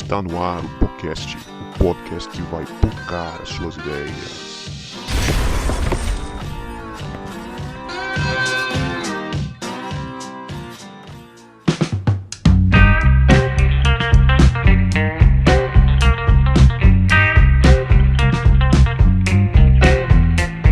Está no ar o podcast que vai tocar as suas ideias.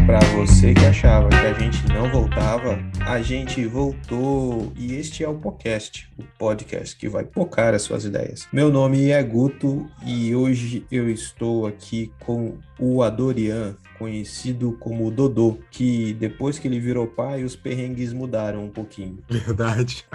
Para você que achava que a gente não voltava, a gente voltou e este é o podcast que vai tocar as suas ideias. Meu nome é Guto e hoje eu estou aqui com o Adorian, conhecido como Dodô, que depois que ele virou pai, os perrengues mudaram um pouquinho. Verdade.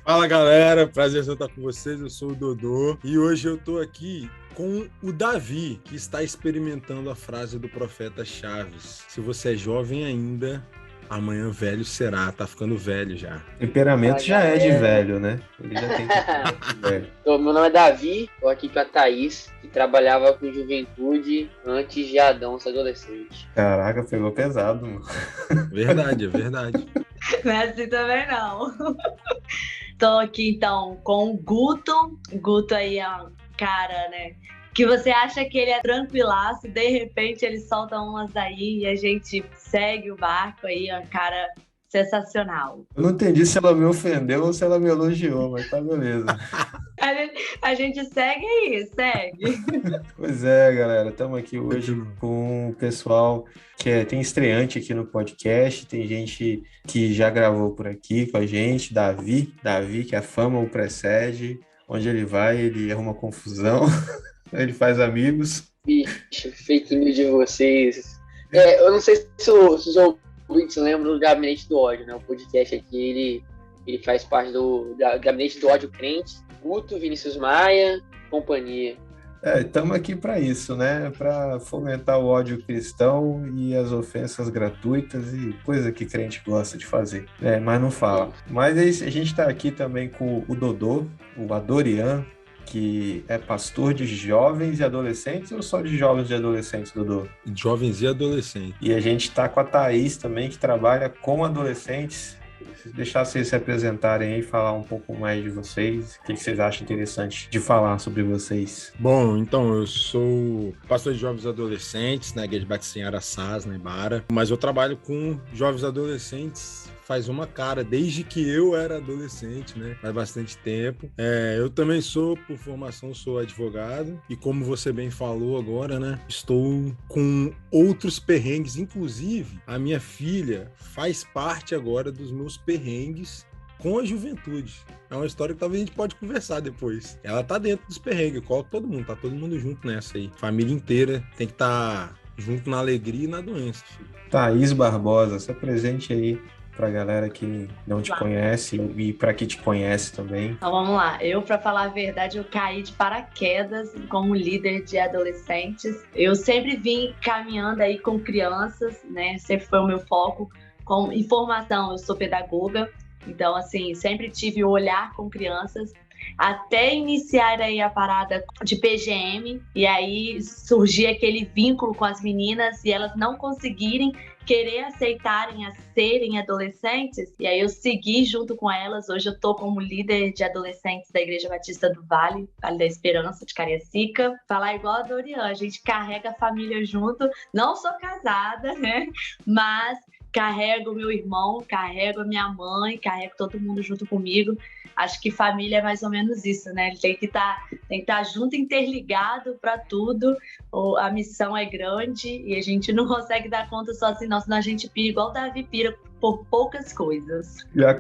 Fala galera, prazer estar com vocês, eu sou o Dodô e hoje eu tô aqui com o Davi, que está experimentando a frase do profeta Chaves: se você é jovem ainda, amanhã velho será. Tá ficando velho já. Temperamento já é de velho, né? Ele já tem temperamento de velho. Meu nome é Davi, tô aqui com a Thaís, que trabalhava com juventude antes de Adão ser adolescente. Caraca, pegou pesado, mano. Verdade, é verdade. Não é assim também não. Tô aqui então com o Guto. O Guto aí é um cara, né? Que você acha que ele é tranquilaço, de repente ele solta umas daí e a gente segue o barco aí, é um cara sensacional. Eu não entendi se ela me ofendeu ou se ela me elogiou, mas tá beleza. A gente segue aí, segue. Pois é, galera, estamos aqui hoje com o pessoal que tem estreante aqui no podcast, tem gente que já gravou por aqui com a gente, Davi, que a fama o precede, onde ele vai, ele arruma confusão, ele faz amigos. Bicho, fake news de vocês. Eu não sei se os ouvintes lembram do Gabinete do Ódio, né? O podcast aqui, ele faz parte do Gabinete do Ódio Crente, Guto, Vinícius Maia, companhia. Estamos aqui para isso, né? Para fomentar o ódio cristão e as ofensas gratuitas e coisa que crente gosta de fazer, mas não fala. Mas a gente está aqui também com o Dodô, o Adorian, que é pastor de jovens e adolescentes ou só de jovens e adolescentes, Dodô? Jovens e adolescentes. E a gente está com a Thaís também, que trabalha com adolescentes. Deixar vocês se apresentarem aí, falar um pouco mais de vocês, o que vocês acham interessante de falar sobre vocês. Bom, então, eu sou pastor de jovens e adolescentes na Igreja Batista em Araçás, na Ibara, mas eu trabalho com jovens e adolescentes faz uma cara, desde que eu era adolescente, né? Faz bastante tempo. Eu também por formação, sou advogado e como você bem falou agora, né? Estou com outros perrengues, inclusive a minha filha faz parte agora dos meus perrengues com a juventude. É uma história que talvez a gente pode conversar depois. Ela tá dentro dos perrengues, igual todo mundo, tá todo mundo junto nessa aí. Família inteira tem que estar junto na alegria e na doença, filho. Thaís Barbosa, se apresente aí pra galera que não te conhece e pra quem te conhece também. Então vamos lá, para falar a verdade, eu caí de paraquedas como líder de adolescentes. Eu sempre vim caminhando aí com crianças, né? Sempre foi o meu foco com informação. Eu sou pedagoga, então assim, sempre tive o olhar com crianças. Até iniciar aí a parada de PGM, e aí surgia aquele vínculo com as meninas e elas não conseguirem querer aceitarem a serem adolescentes, e aí eu segui junto com elas. Hoje eu tô como líder de adolescentes da Igreja Batista do Vale da Esperança, de Cariacica. Falar igual a Dorian, a gente carrega a família junto. Não sou casada, né? Mas carrego meu irmão, carrego a minha mãe, carrego todo mundo junto comigo. Acho que família é mais ou menos isso, né? Ele tem que estar junto, interligado para tudo. A missão é grande e a gente não consegue dar conta sozinho, não, senão a gente pira igual o Davi pira por poucas coisas. Já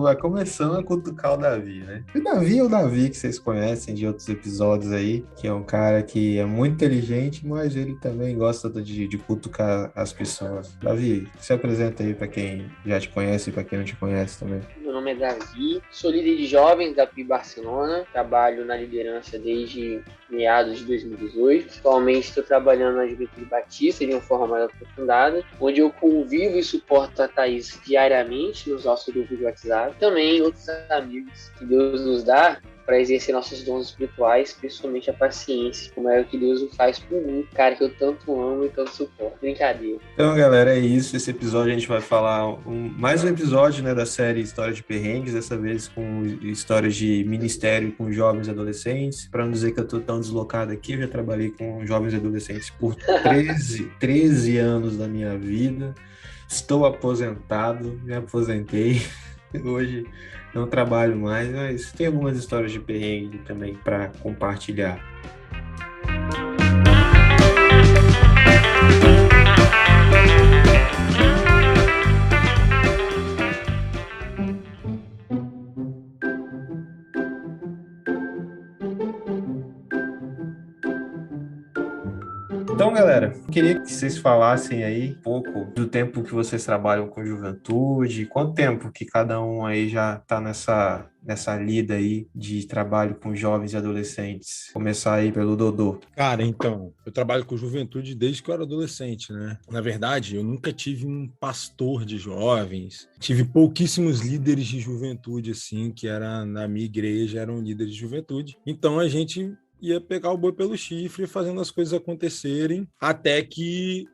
vai começando a cutucar o Davi, né? O Davi é o Davi que vocês conhecem de outros episódios aí, que é um cara que é muito inteligente, mas ele também gosta de cutucar as pessoas. Davi, se apresenta aí para quem já te conhece e para quem não te conhece também. Meu nome é Davi, sou líder de jovens da PIB Barcelona, trabalho na liderança desde meados de 2018. Atualmente estou trabalhando na Juventude Batista de uma forma mais aprofundada, onde eu convivo e suporto a Thaís diariamente nos nossos grupos de WhatsApp. Também outros amigos que Deus nos dá para exercer nossos dons espirituais, principalmente a paciência, como é o que Deus faz por mim, cara, que eu tanto amo e tanto suporto. Brincadeira. Então, galera, é isso. Esse episódio a gente vai falar mais um episódio, né, da série História de Perrengues, dessa vez com histórias de ministério com jovens e adolescentes. Para não dizer que eu tô tão deslocado aqui, eu já trabalhei com jovens e adolescentes por 13 anos da minha vida. Estou aposentado, me aposentei. Hoje não trabalho mais, mas tem algumas histórias de perrengue também para compartilhar. Então, galera, eu queria que vocês falassem aí um pouco do tempo que vocês trabalham com juventude, quanto tempo que cada um aí já está nessa lida aí de trabalho com jovens e adolescentes. Começar aí pelo Dodô. Cara, então, eu trabalho com juventude desde que eu era adolescente, né? Na verdade, eu nunca tive um pastor de jovens, tive pouquíssimos líderes de juventude, assim, que era na minha igreja, eram líderes de juventude. Então, a gente ia pegar o boi pelo chifre, fazendo as coisas acontecerem, até que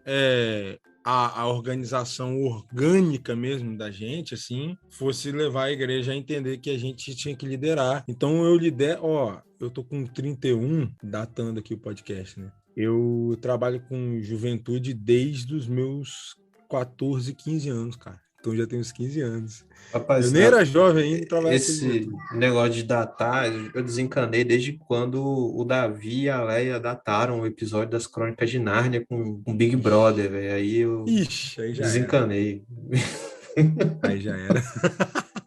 a organização orgânica mesmo da gente, assim, fosse levar a igreja a entender que a gente tinha que liderar. Então eu lidero, eu tô com 31, datando aqui o podcast, né? Eu trabalho com juventude desde os meus 14, 15 anos, cara. Então já tenho uns 15 anos. Rapaz, eu nem era jovem ainda, trabalhava esse negócio de datar, eu desencanei desde quando o Davi e a Leia dataram o episódio das Crônicas de Nárnia com Big Brother, velho. Aí eu aí já desencanei. Aí já era.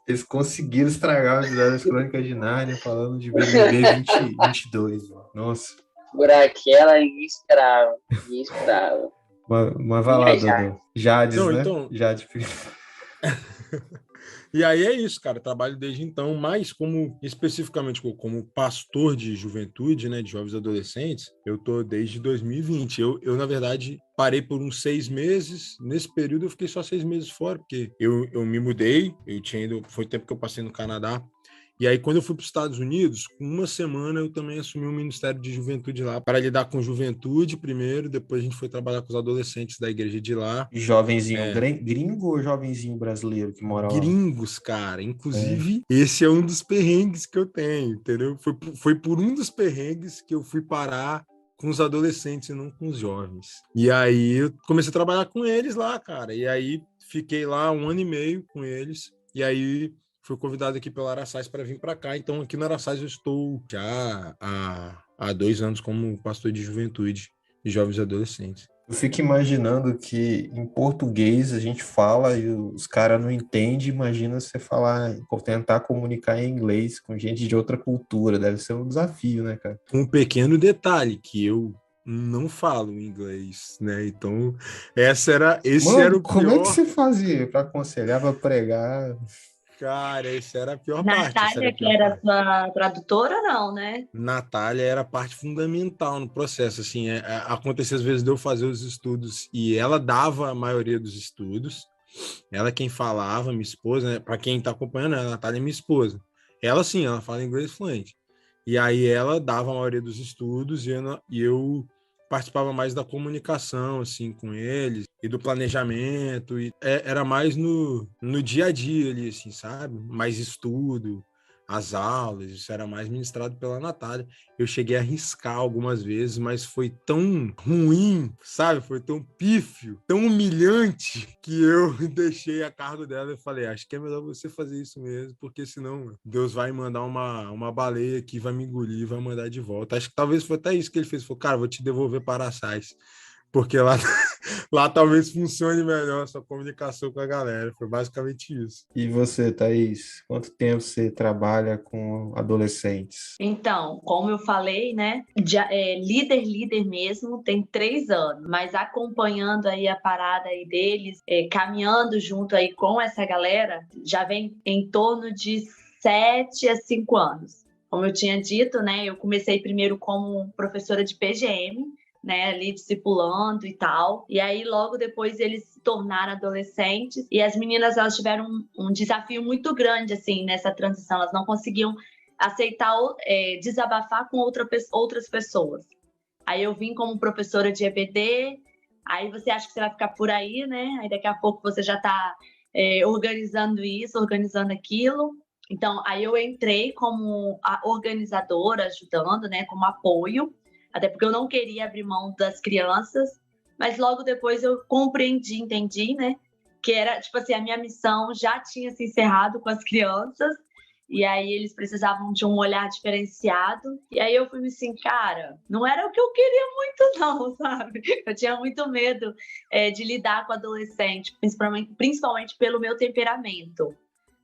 Eles conseguiram estragar o episódio das Crônicas de Nárnia falando de BBB 2022. Nossa. Por aquela ninguém esperava. Mas vai lá, Dodô. Jades, não, né? Então... Jades. E aí é isso, cara. Trabalho desde então, mas especificamente como pastor de juventude, né, de jovens e adolescentes, eu tô desde 2020. Eu na verdade, parei por uns 6 meses. Nesse período eu fiquei só 6 meses fora, porque eu me mudei, foi o tempo que eu passei no Canadá. E aí, quando eu fui para os Estados Unidos, com uma semana eu também assumi um ministério de juventude lá, para lidar com juventude primeiro, depois a gente foi trabalhar com os adolescentes da igreja de lá. Jovenzinho gringo ou jovenzinho brasileiro que mora lá? Gringos, cara. Inclusive, esse é um dos perrengues que eu tenho, entendeu? Foi por um dos perrengues que eu fui parar com os adolescentes e não com os jovens. E aí, eu comecei a trabalhar com eles lá, cara. E aí, fiquei lá 1 ano e meio com eles. E aí... fui convidado aqui pela Araçás para vir para cá. Então, aqui na Araçás eu estou já há 2 anos como pastor de juventude, de jovens e adolescentes. Eu fico imaginando que em português a gente fala e os caras não entendem. Imagina você tentar comunicar em inglês com gente de outra cultura. Deve ser um desafio, né, cara? Um pequeno detalhe, que eu não falo inglês, né? Então, esse era o pior. Como é que você fazia para aconselhar, para pregar? Cara, essa era a pior parte. Natália, que era sua tradutora, não, né? Natália era a parte fundamental no processo. Assim, acontecia às vezes de eu fazer os estudos e ela dava a maioria dos estudos. Ela quem falava, minha esposa, né? Para quem está acompanhando, a Natália é minha esposa. Ela sim, ela fala inglês fluente. E aí ela dava a maioria dos estudos e eu participava mais da comunicação, assim, com eles, e do planejamento, e era mais no dia a dia ali, assim, sabe? Mais estudo, as aulas, isso era mais ministrado pela Natália. Eu cheguei a arriscar algumas vezes, mas foi tão ruim, sabe? Foi tão pífio, tão humilhante, que eu deixei a cargo dela e falei, acho que é melhor você fazer isso mesmo, porque senão Deus vai mandar uma baleia aqui, vai me engolir e vai mandar de volta. Acho que talvez foi até isso que ele fez. Falou, cara, vou te devolver para Araçás, porque lá talvez funcione melhor a sua comunicação com a galera. Foi basicamente isso. E você, Thaís? Quanto tempo você trabalha com adolescentes? Então, como eu falei, né? Líder mesmo, tem 3 anos. Mas acompanhando aí a parada aí deles, caminhando junto aí com essa galera, já vem em torno de 7 a 5 anos. Como eu tinha dito, né? Eu comecei primeiro como professora de PGM, né, ali discipulando e tal. E aí, logo depois, eles se tornaram adolescentes. E as meninas, elas tiveram um desafio muito grande, assim, nessa transição. Elas não conseguiam aceitar desabafar com outras pessoas. Aí eu vim como professora de EBD, aí você acha que você vai ficar por aí, né? Aí daqui a pouco você já está organizando isso, organizando aquilo. Então, aí eu entrei como a organizadora, ajudando, né? Como apoio, até porque eu não queria abrir mão das crianças, mas logo depois eu entendi, né? Que era, tipo assim, a minha missão já tinha se encerrado com as crianças, e aí eles precisavam de um olhar diferenciado. E aí eu fui assim, cara, não era o que eu queria muito não, sabe? Eu tinha muito medo de lidar com adolescente, principalmente pelo meu temperamento.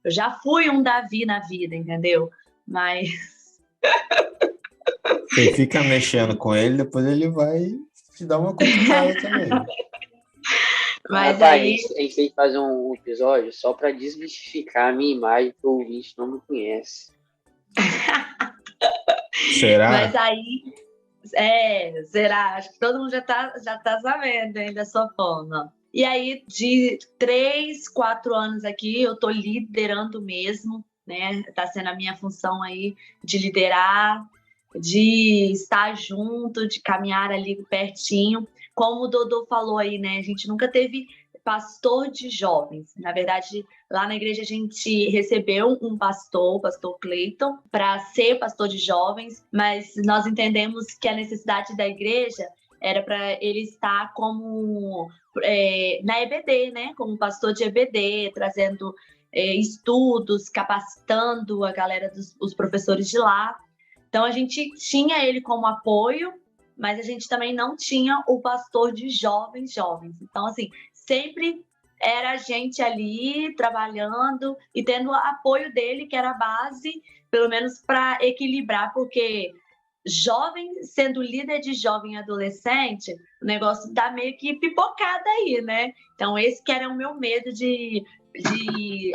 Eu já fui um Davi na vida, entendeu? Mas... Você fica mexendo com ele, depois ele vai te dar uma cutucada também. Mas Rapaz, aí... a gente tem que fazer um episódio só para desmistificar a minha imagem que o ouvinte não me conhece. Será? Mas aí... será? Acho que todo mundo já tá sabendo hein, da sua forma. E aí, de 3, 4 anos aqui, eu tô liderando mesmo, né? Tá sendo a minha função aí de liderar, de estar junto, de caminhar ali pertinho. Como o Dodô falou aí, né? A gente nunca teve pastor de jovens. Na verdade, lá na igreja a gente recebeu um pastor, o pastor Cleiton, para ser pastor de jovens, mas nós entendemos que a necessidade da igreja era para ele estar como na EBD, né? Como pastor de EBD, trazendo estudos, capacitando a galera os professores de lá. Então a gente tinha ele como apoio, mas a gente também não tinha o pastor de jovens. Então, assim, sempre era a gente ali trabalhando e tendo o apoio dele, que era a base, pelo menos para equilibrar, porque jovem, sendo líder de jovem e adolescente, o negócio dá meio que pipocada aí, né? Então, esse que era o meu medo de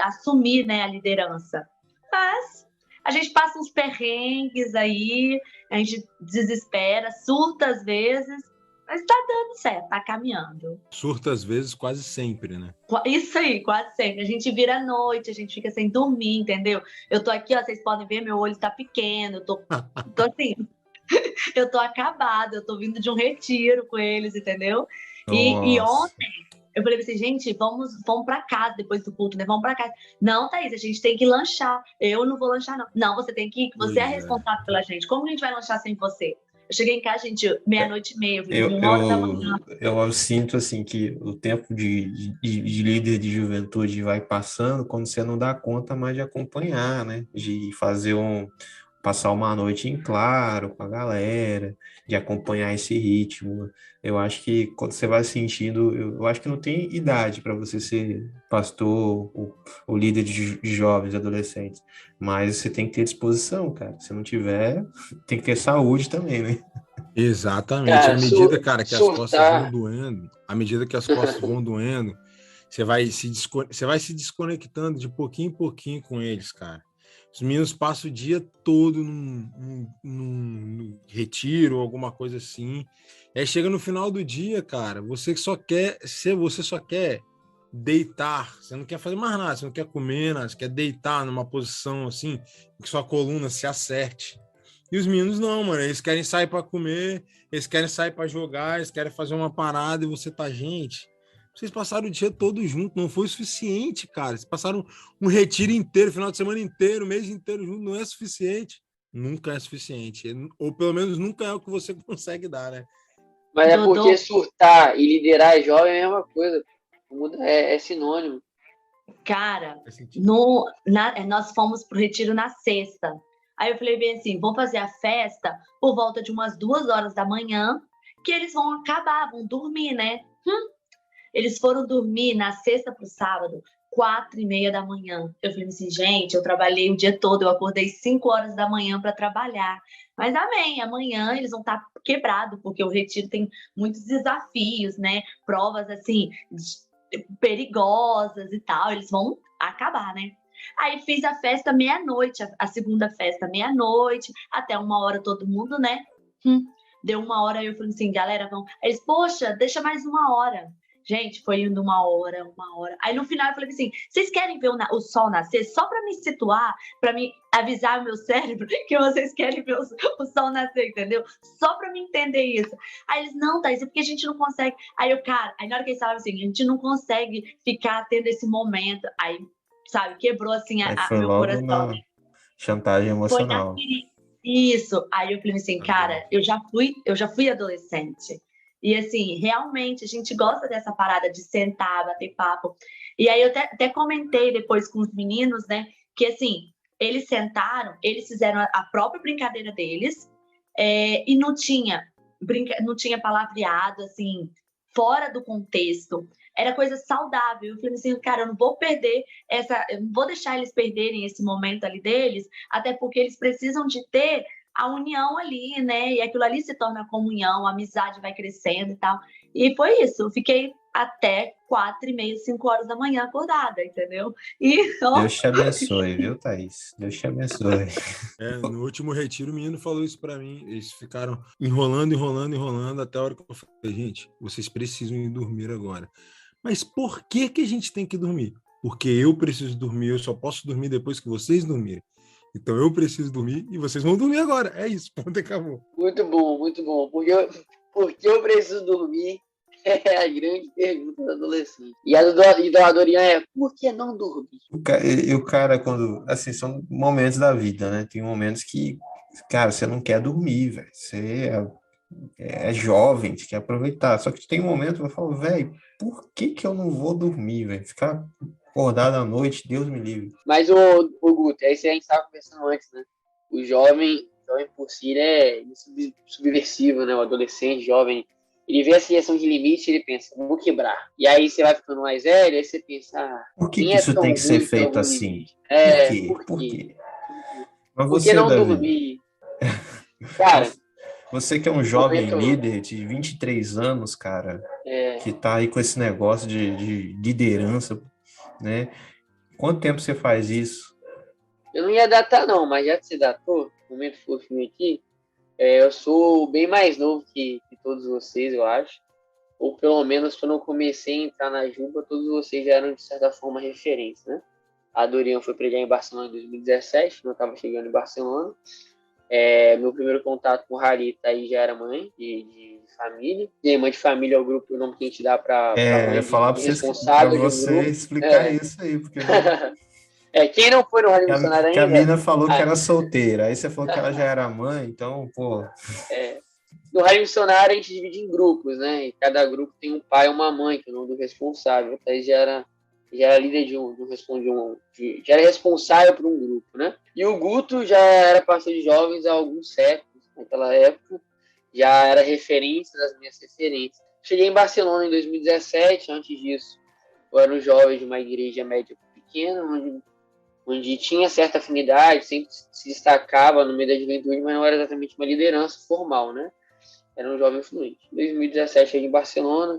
assumir, né, a liderança. Mas a gente passa uns perrengues aí, a gente desespera, surta às vezes, mas tá dando certo, tá caminhando. Surta às vezes, quase sempre, né? Isso aí, quase sempre. A gente vira à noite, a gente fica sem dormir, entendeu? Eu tô aqui, ó, vocês podem ver, meu olho tá pequeno, eu tô assim, eu tô acabada, eu tô vindo de um retiro com eles, entendeu? E ontem eu falei assim, gente, vamos pra casa depois do culto, né? Vamos pra casa. Não, Thaís, a gente tem que lanchar. Eu não vou lanchar, não. Não, você tem que ir, você é responsável pela gente. Como a gente vai lanchar sem você? Eu cheguei em casa, gente, 00:30, eu vim 1h da manhã. Eu sinto, assim, que o tempo de líder de juventude vai passando quando você não dá conta mais de acompanhar, né? De fazer passar uma noite em claro com a galera, de acompanhar esse ritmo. Eu acho que quando você vai sentindo, eu acho que não tem idade para você ser pastor ou líder de jovens, adolescentes, mas você tem que ter disposição, cara. Se não tiver, tem que ter saúde também, né? Exatamente. Cara, à medida, cara, que as surtar. costas vão doendo, à medida que as costas vão doendo, você vai se desconectando de pouquinho em pouquinho com eles, cara. Os meninos passam o dia todo num retiro, alguma coisa assim. E aí chega no final do dia, cara, você só quer deitar. Você não quer fazer mais nada, você não quer comer nada, você quer deitar numa posição assim, que sua coluna se acerte. E os meninos não, mano, eles querem sair para comer, eles querem sair para jogar, eles querem fazer uma parada e você tá, gente... Vocês passaram o dia todo junto, não foi suficiente, cara. Vocês passaram um retiro inteiro, final de semana inteiro, mês inteiro junto, não é suficiente. Nunca é suficiente. Ou pelo menos nunca é o que você consegue dar, né? Mas é porque surtar e liderar jovem é a mesma coisa. É sinônimo. Cara, nós fomos pro retiro na sexta. Aí eu falei bem assim, vou fazer a festa por volta de umas 2h da manhã, que eles vão acabar, vão dormir, né? Eles foram dormir na sexta pro sábado, 4h30 da manhã. Eu falei assim, gente, eu trabalhei o dia todo, eu acordei 5h da manhã para trabalhar. Mas amém, amanhã eles vão estar quebrados, porque o retiro tem muitos desafios, né? Provas, assim, perigosas e tal, eles vão acabar, né? Aí fiz a festa meia-noite, a segunda festa meia-noite, até 1h todo mundo, né? Deu 1h, eu falei assim, galera, vamos... Eles, poxa, deixa mais 1h. Gente, foi indo uma hora. Aí no final eu falei assim, vocês querem ver o sol nascer? Só para me situar, para me avisar o meu cérebro que vocês querem ver o sol nascer, entendeu? Só para me entender isso. Aí eles, não, Thaís, é porque a gente não consegue. Aí aí na hora que eles falavam assim, a gente não consegue ficar tendo esse momento. Aí, sabe, quebrou assim Aí foi meu logo coração. na chantagem Foi na emocional. Isso. Aí eu falei assim, cara, eu já fui adolescente. E assim, realmente a gente gosta dessa parada de sentar, bater papo. E aí eu até comentei depois com os meninos, né, que assim, eles sentaram, eles fizeram a própria brincadeira deles, e não tinha palavreado, assim, fora do contexto. Era coisa saudável. Eu falei assim, cara, eu não vou deixar eles perderem esse momento ali deles, até porque eles precisam de ter a união ali, né? E aquilo ali se torna comunhão, a amizade vai crescendo e tal. E foi isso. Eu fiquei até 4h30, 5 horas da manhã acordada, entendeu? Deus te abençoe, viu, Thaís? Deus te abençoe. No último retiro, o menino falou isso pra mim. Eles ficaram enrolando, até a hora que eu falei, gente, vocês precisam ir dormir agora. Mas por que a gente tem que dormir? Porque eu preciso dormir, eu só posso dormir depois que vocês dormirem. Então eu preciso dormir e vocês vão dormir agora. É isso, ponto, acabou. Muito bom, muito bom. Porque eu preciso dormir é a grande pergunta do adolescente. E a do Adorian é, por que não dormir? O cara, quando... Assim, são momentos da vida, né? Tem momentos que, cara, você não quer dormir, velho. Você é jovem, você quer aproveitar. Só que tem um momento que eu falo, velho, por que eu não vou dormir, velho? Ficar acordado à noite, Deus me livre. Mas, o Guto, é isso que a gente estava conversando antes, né? O jovem por si, ele é subversivo, né? O adolescente, jovem, ele vê a seleção de limite e ele pensa, vou quebrar. E aí você vai ficando mais velho, aí você pensa, por que isso tem que ser feito assim? Por quê? Mas por que não dormir? Cara, você que é um jovem líder de 23 anos, cara, que tá aí com esse negócio de liderança, né? Quanto tempo você faz isso? Eu não ia datar, não, mas já que você datou, momento fofinho aqui, eu sou bem mais novo que todos vocês, eu acho. Ou pelo menos quando eu comecei a entrar na Juba, todos vocês já eram, de certa forma, referentes, né? A Dorian foi pregar em Barcelona em 2017, quando eu estava chegando em Barcelona. Meu primeiro contato com o Harita aí já era mãe de família. E aí, mãe de família é o grupo, o nome que a gente dá para mãe falar para responsável você explicar isso aí, porque quem não foi no Rádio Missionário ainda... Que a mina falou que era solteira, aí você falou que ela já era mãe, então, pô... No Rádio Missionário a gente divide em grupos, né? E cada grupo tem um pai e uma mãe, que é o nome do responsável. Aí já era líder já era responsável por um grupo, né? E o Guto já era pastor de jovens há alguns séculos, naquela época, já era referência das minhas referências. Cheguei em Barcelona em 2017, antes disso, eu era um jovem de uma igreja média pequena, onde tinha certa afinidade, sempre se destacava no meio da juventude, mas não era exatamente uma liderança formal, né? Era um jovem fluente. Em 2017, cheguei em Barcelona,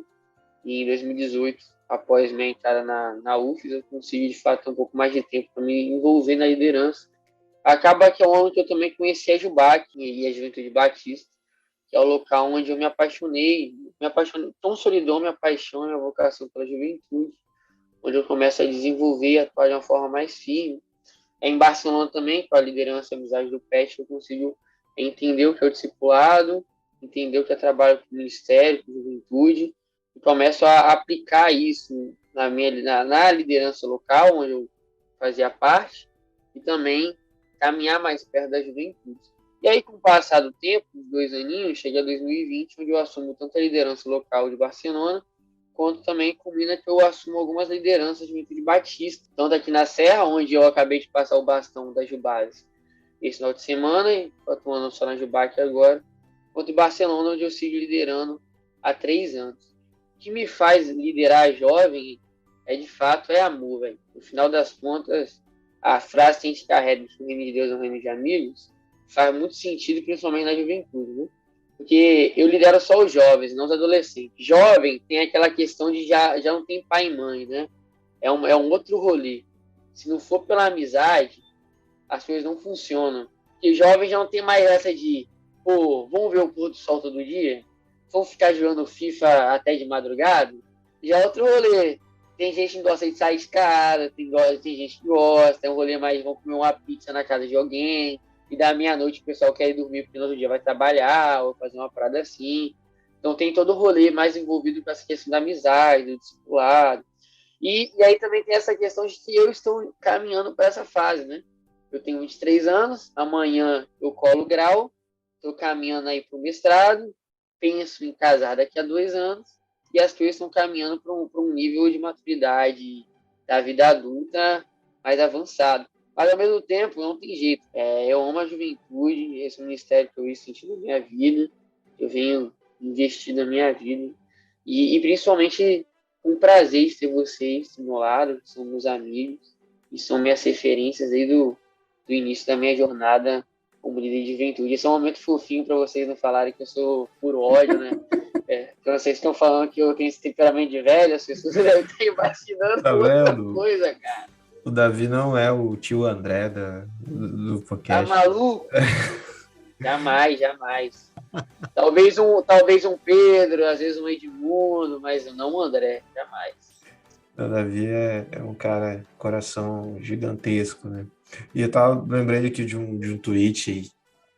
e em 2018, após minha entrada na UFES, eu consegui, de fato, ter um pouco mais de tempo para me envolver na liderança. Acaba que é um ano que eu também conheci a Jubac e a Juventude Batista, que é o local onde eu me apaixonei, tão solidão minha paixão e minha vocação pela juventude, onde eu começo a desenvolver e atuar de uma forma mais firme. Em Barcelona também, com a liderança e a amizade do PET, eu consigo entender o que é o discipulado, entender o que é trabalho com o ministério, com a juventude, e começo a aplicar isso na liderança local, onde eu fazia parte, e também caminhar mais perto da juventude. E aí, com o passar do tempo, uns 2 aninhos, cheguei a 2020, onde eu assumo tanto a liderança local de Barcelona, quanto também culmina que eu assumo algumas lideranças de juventude batista, tanto aqui na Serra, onde eu acabei de passar o bastão da Jubase esse final de semana, e atuando só na Jubac agora, quanto em Barcelona, onde eu sigo liderando há 3 anos. O que me faz liderar jovem de fato, amor, velho. No final das contas, a frase que a gente carrega que o reino de Deus é um reino de amigos faz muito sentido, principalmente na juventude, né? Porque eu lidero só os jovens, não os adolescentes. Jovem tem aquela questão de já não tem pai e mãe, né? É um outro rolê. Se não for pela amizade, as coisas não funcionam. Porque jovem já não tem mais essa de vamos ver o pôr do sol todo dia? Vamos ficar jogando FIFA até de madrugada? Já outro rolê, tem gente que gosta de sair de casa, tem gente que gosta, tem um rolê mais, vão comer uma pizza na casa de alguém, e da meia-noite o pessoal quer ir dormir porque no outro dia vai trabalhar, ou fazer uma parada assim. Então tem todo o rolê mais envolvido com essa questão da amizade, do discipulado. E aí também tem essa questão de que eu estou caminhando para essa fase, né? Eu tenho 23 anos, amanhã eu colo grau, estou caminhando aí para o mestrado, penso em casar daqui a 2 anos, e as coisas estão caminhando para um nível de maturidade da vida adulta mais avançado. Mas, ao mesmo tempo, não tem jeito. Eu amo a juventude, esse é um ministério que eu venho sentindo na minha vida, eu venho investindo na minha vida, e principalmente com prazer de ter vocês do meu lado, que são meus amigos, e são minhas referências desde do início da minha jornada como líder de juventude. Esse é um momento fofinho para vocês não falarem que eu sou puro ódio, né? Então vocês estão falando que eu tenho esse temperamento de velho, as pessoas devem estar imaginando outra coisa, cara. O Davi não é o tio André do podcast. Tá maluco? Jamais. Talvez um Pedro, às vezes um Edmundo, mas não um André, jamais. O Davi é um cara, coração gigantesco, né? E eu tava lembrando aqui de um tweet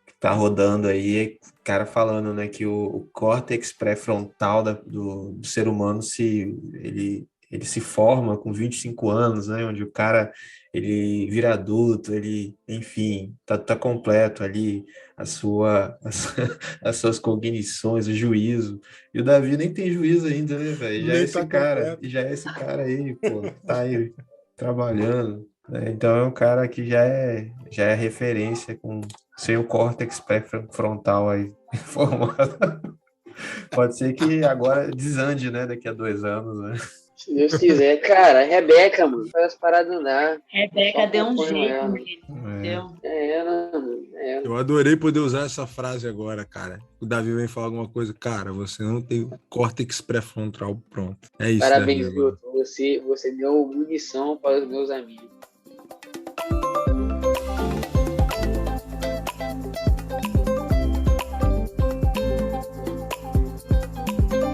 que tá rodando aí, o cara falando, né, que o córtex pré-frontal do ser humano ele se forma com 25 anos, né, onde o cara ele vira adulto, ele, enfim, tá completo ali as suas cognições, o juízo. E o Davi nem tem juízo ainda, né, velho? Já é esse cara aí, pô, tá aí trabalhando. Então é um cara que já é referência sem o córtex pré-frontal aí formado. Pode ser que agora desande, né? Daqui a 2 anos, né? Se Deus quiser. Cara, a Rebeca, mano, faz as paradas andar. Rebeca deu um jeito nele. Eu adorei poder usar essa frase agora, cara. O Davi vem falar alguma coisa. Cara, você não tem o córtex pré-frontal pronto. É isso. Parabéns, Guto. Você deu munição para os meus amigos.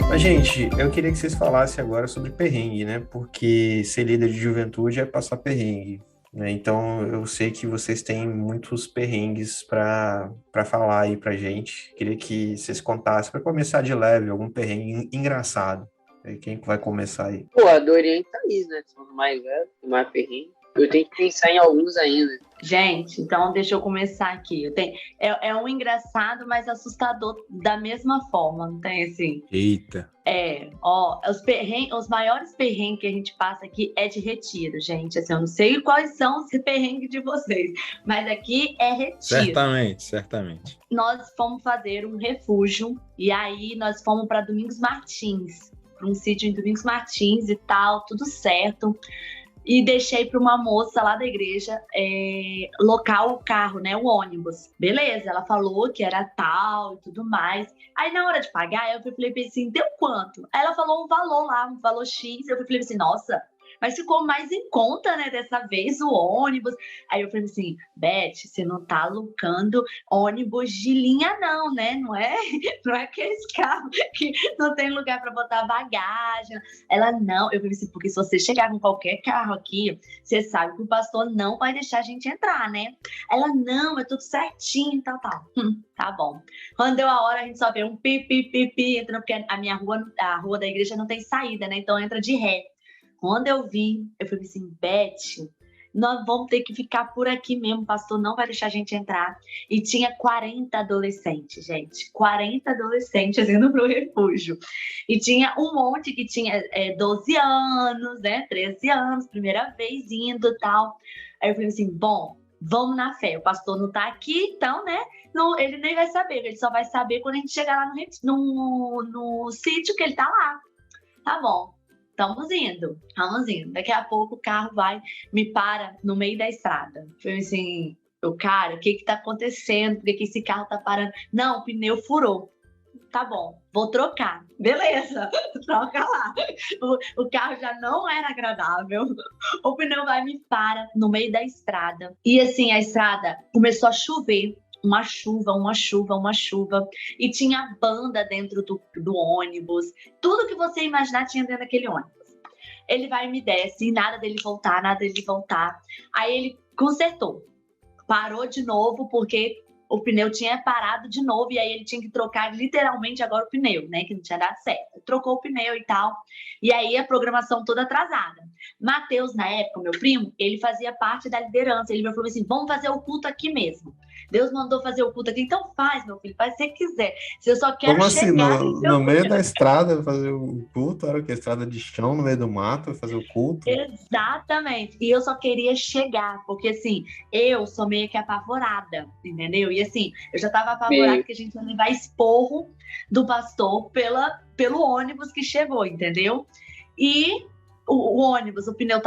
Mas, gente, eu queria que vocês falassem agora sobre perrengue, né? Porque ser líder de juventude é passar perrengue, né? Então, eu sei que vocês têm muitos perrengues para falar aí pra gente. Queria que vocês contassem, para começar de leve, algum perrengue engraçado. Quem vai começar aí? Pô, a Dorian e Thaís, né? São os mais velhos, mais perrengue. Eu tenho que pensar em alguns ainda. Gente, então deixa eu começar aqui. É um engraçado, mas assustador da mesma forma, não tem assim? Eita! Os maiores perrengues que a gente passa aqui é de retiro, gente. Assim, eu não sei quais são os perrengues de vocês, mas aqui é retiro. Certamente. Nós fomos fazer um refúgio e aí nós fomos para Domingos Martins, para um sítio em Domingos Martins e tal, tudo certo. E deixei para uma moça lá da igreja locar o carro, né, o ônibus. Beleza, ela falou que era tal e tudo mais. Aí na hora de pagar, eu falei assim, deu quanto? Aí ela falou um valor lá, um valor X. Eu falei assim, nossa, mas ficou mais em conta, né, dessa vez o ônibus. Aí eu falei assim, Beth, você não tá alocando ônibus de linha não, né? Não é aqueles carros que não tem lugar para botar bagagem. Ela, não. Eu falei assim, porque se você chegar com qualquer carro aqui, você sabe que o pastor não vai deixar a gente entrar, né? Ela, não, é tudo certinho, tal. Tá bom. Quando deu a hora, a gente só vê um pi, entrando, porque a rua da igreja não tem saída, né? Então entra de ré. Quando eu vi, eu falei assim, Beth, nós vamos ter que ficar por aqui mesmo, o pastor não vai deixar a gente entrar. E tinha 40 adolescentes, gente, 40 adolescentes indo pro refúgio. E tinha um monte que tinha 12 anos, né, 13 anos, primeira vez indo e tal. Aí eu falei assim, bom, vamos na fé, o pastor não tá aqui, então, né, ele nem vai saber, ele só vai saber quando a gente chegar lá no sítio que ele tá lá. Tá bom. Estamos indo. Daqui a pouco o carro me para no meio da estrada. Falei assim, cara, o que tá acontecendo? Por que esse carro tá parando? Não, o pneu furou. Tá bom, vou trocar. Beleza, troca lá. O carro já não era agradável. O pneu me para no meio da estrada. E assim, a estrada começou a chover. uma chuva. E tinha banda dentro do ônibus. Tudo que você imaginar tinha dentro daquele ônibus. Ele vai e me desce, e nada dele voltar. Aí ele consertou. Parou de novo, porque o pneu tinha parado de novo, e aí ele tinha que trocar literalmente agora o pneu, né? Que não tinha dado certo. Trocou o pneu e tal. E aí a programação toda atrasada. Matheus, na época, meu primo, ele fazia parte da liderança. Ele me falou assim: vamos fazer o culto aqui mesmo. Deus mandou fazer o culto aqui, então faz, meu filho, faz se você quiser. Se eu só quero Como assim? chegar... No meio da estrada fazer o culto? Era o quê? Estrada de chão no meio do mato fazer o culto? Exatamente. E eu só queria chegar, porque assim, eu sou meio que apavorada, entendeu? E assim, eu já tava apavorada que a gente ia levar esporro do pastor pelo ônibus que chegou, entendeu? E o ônibus, o pneu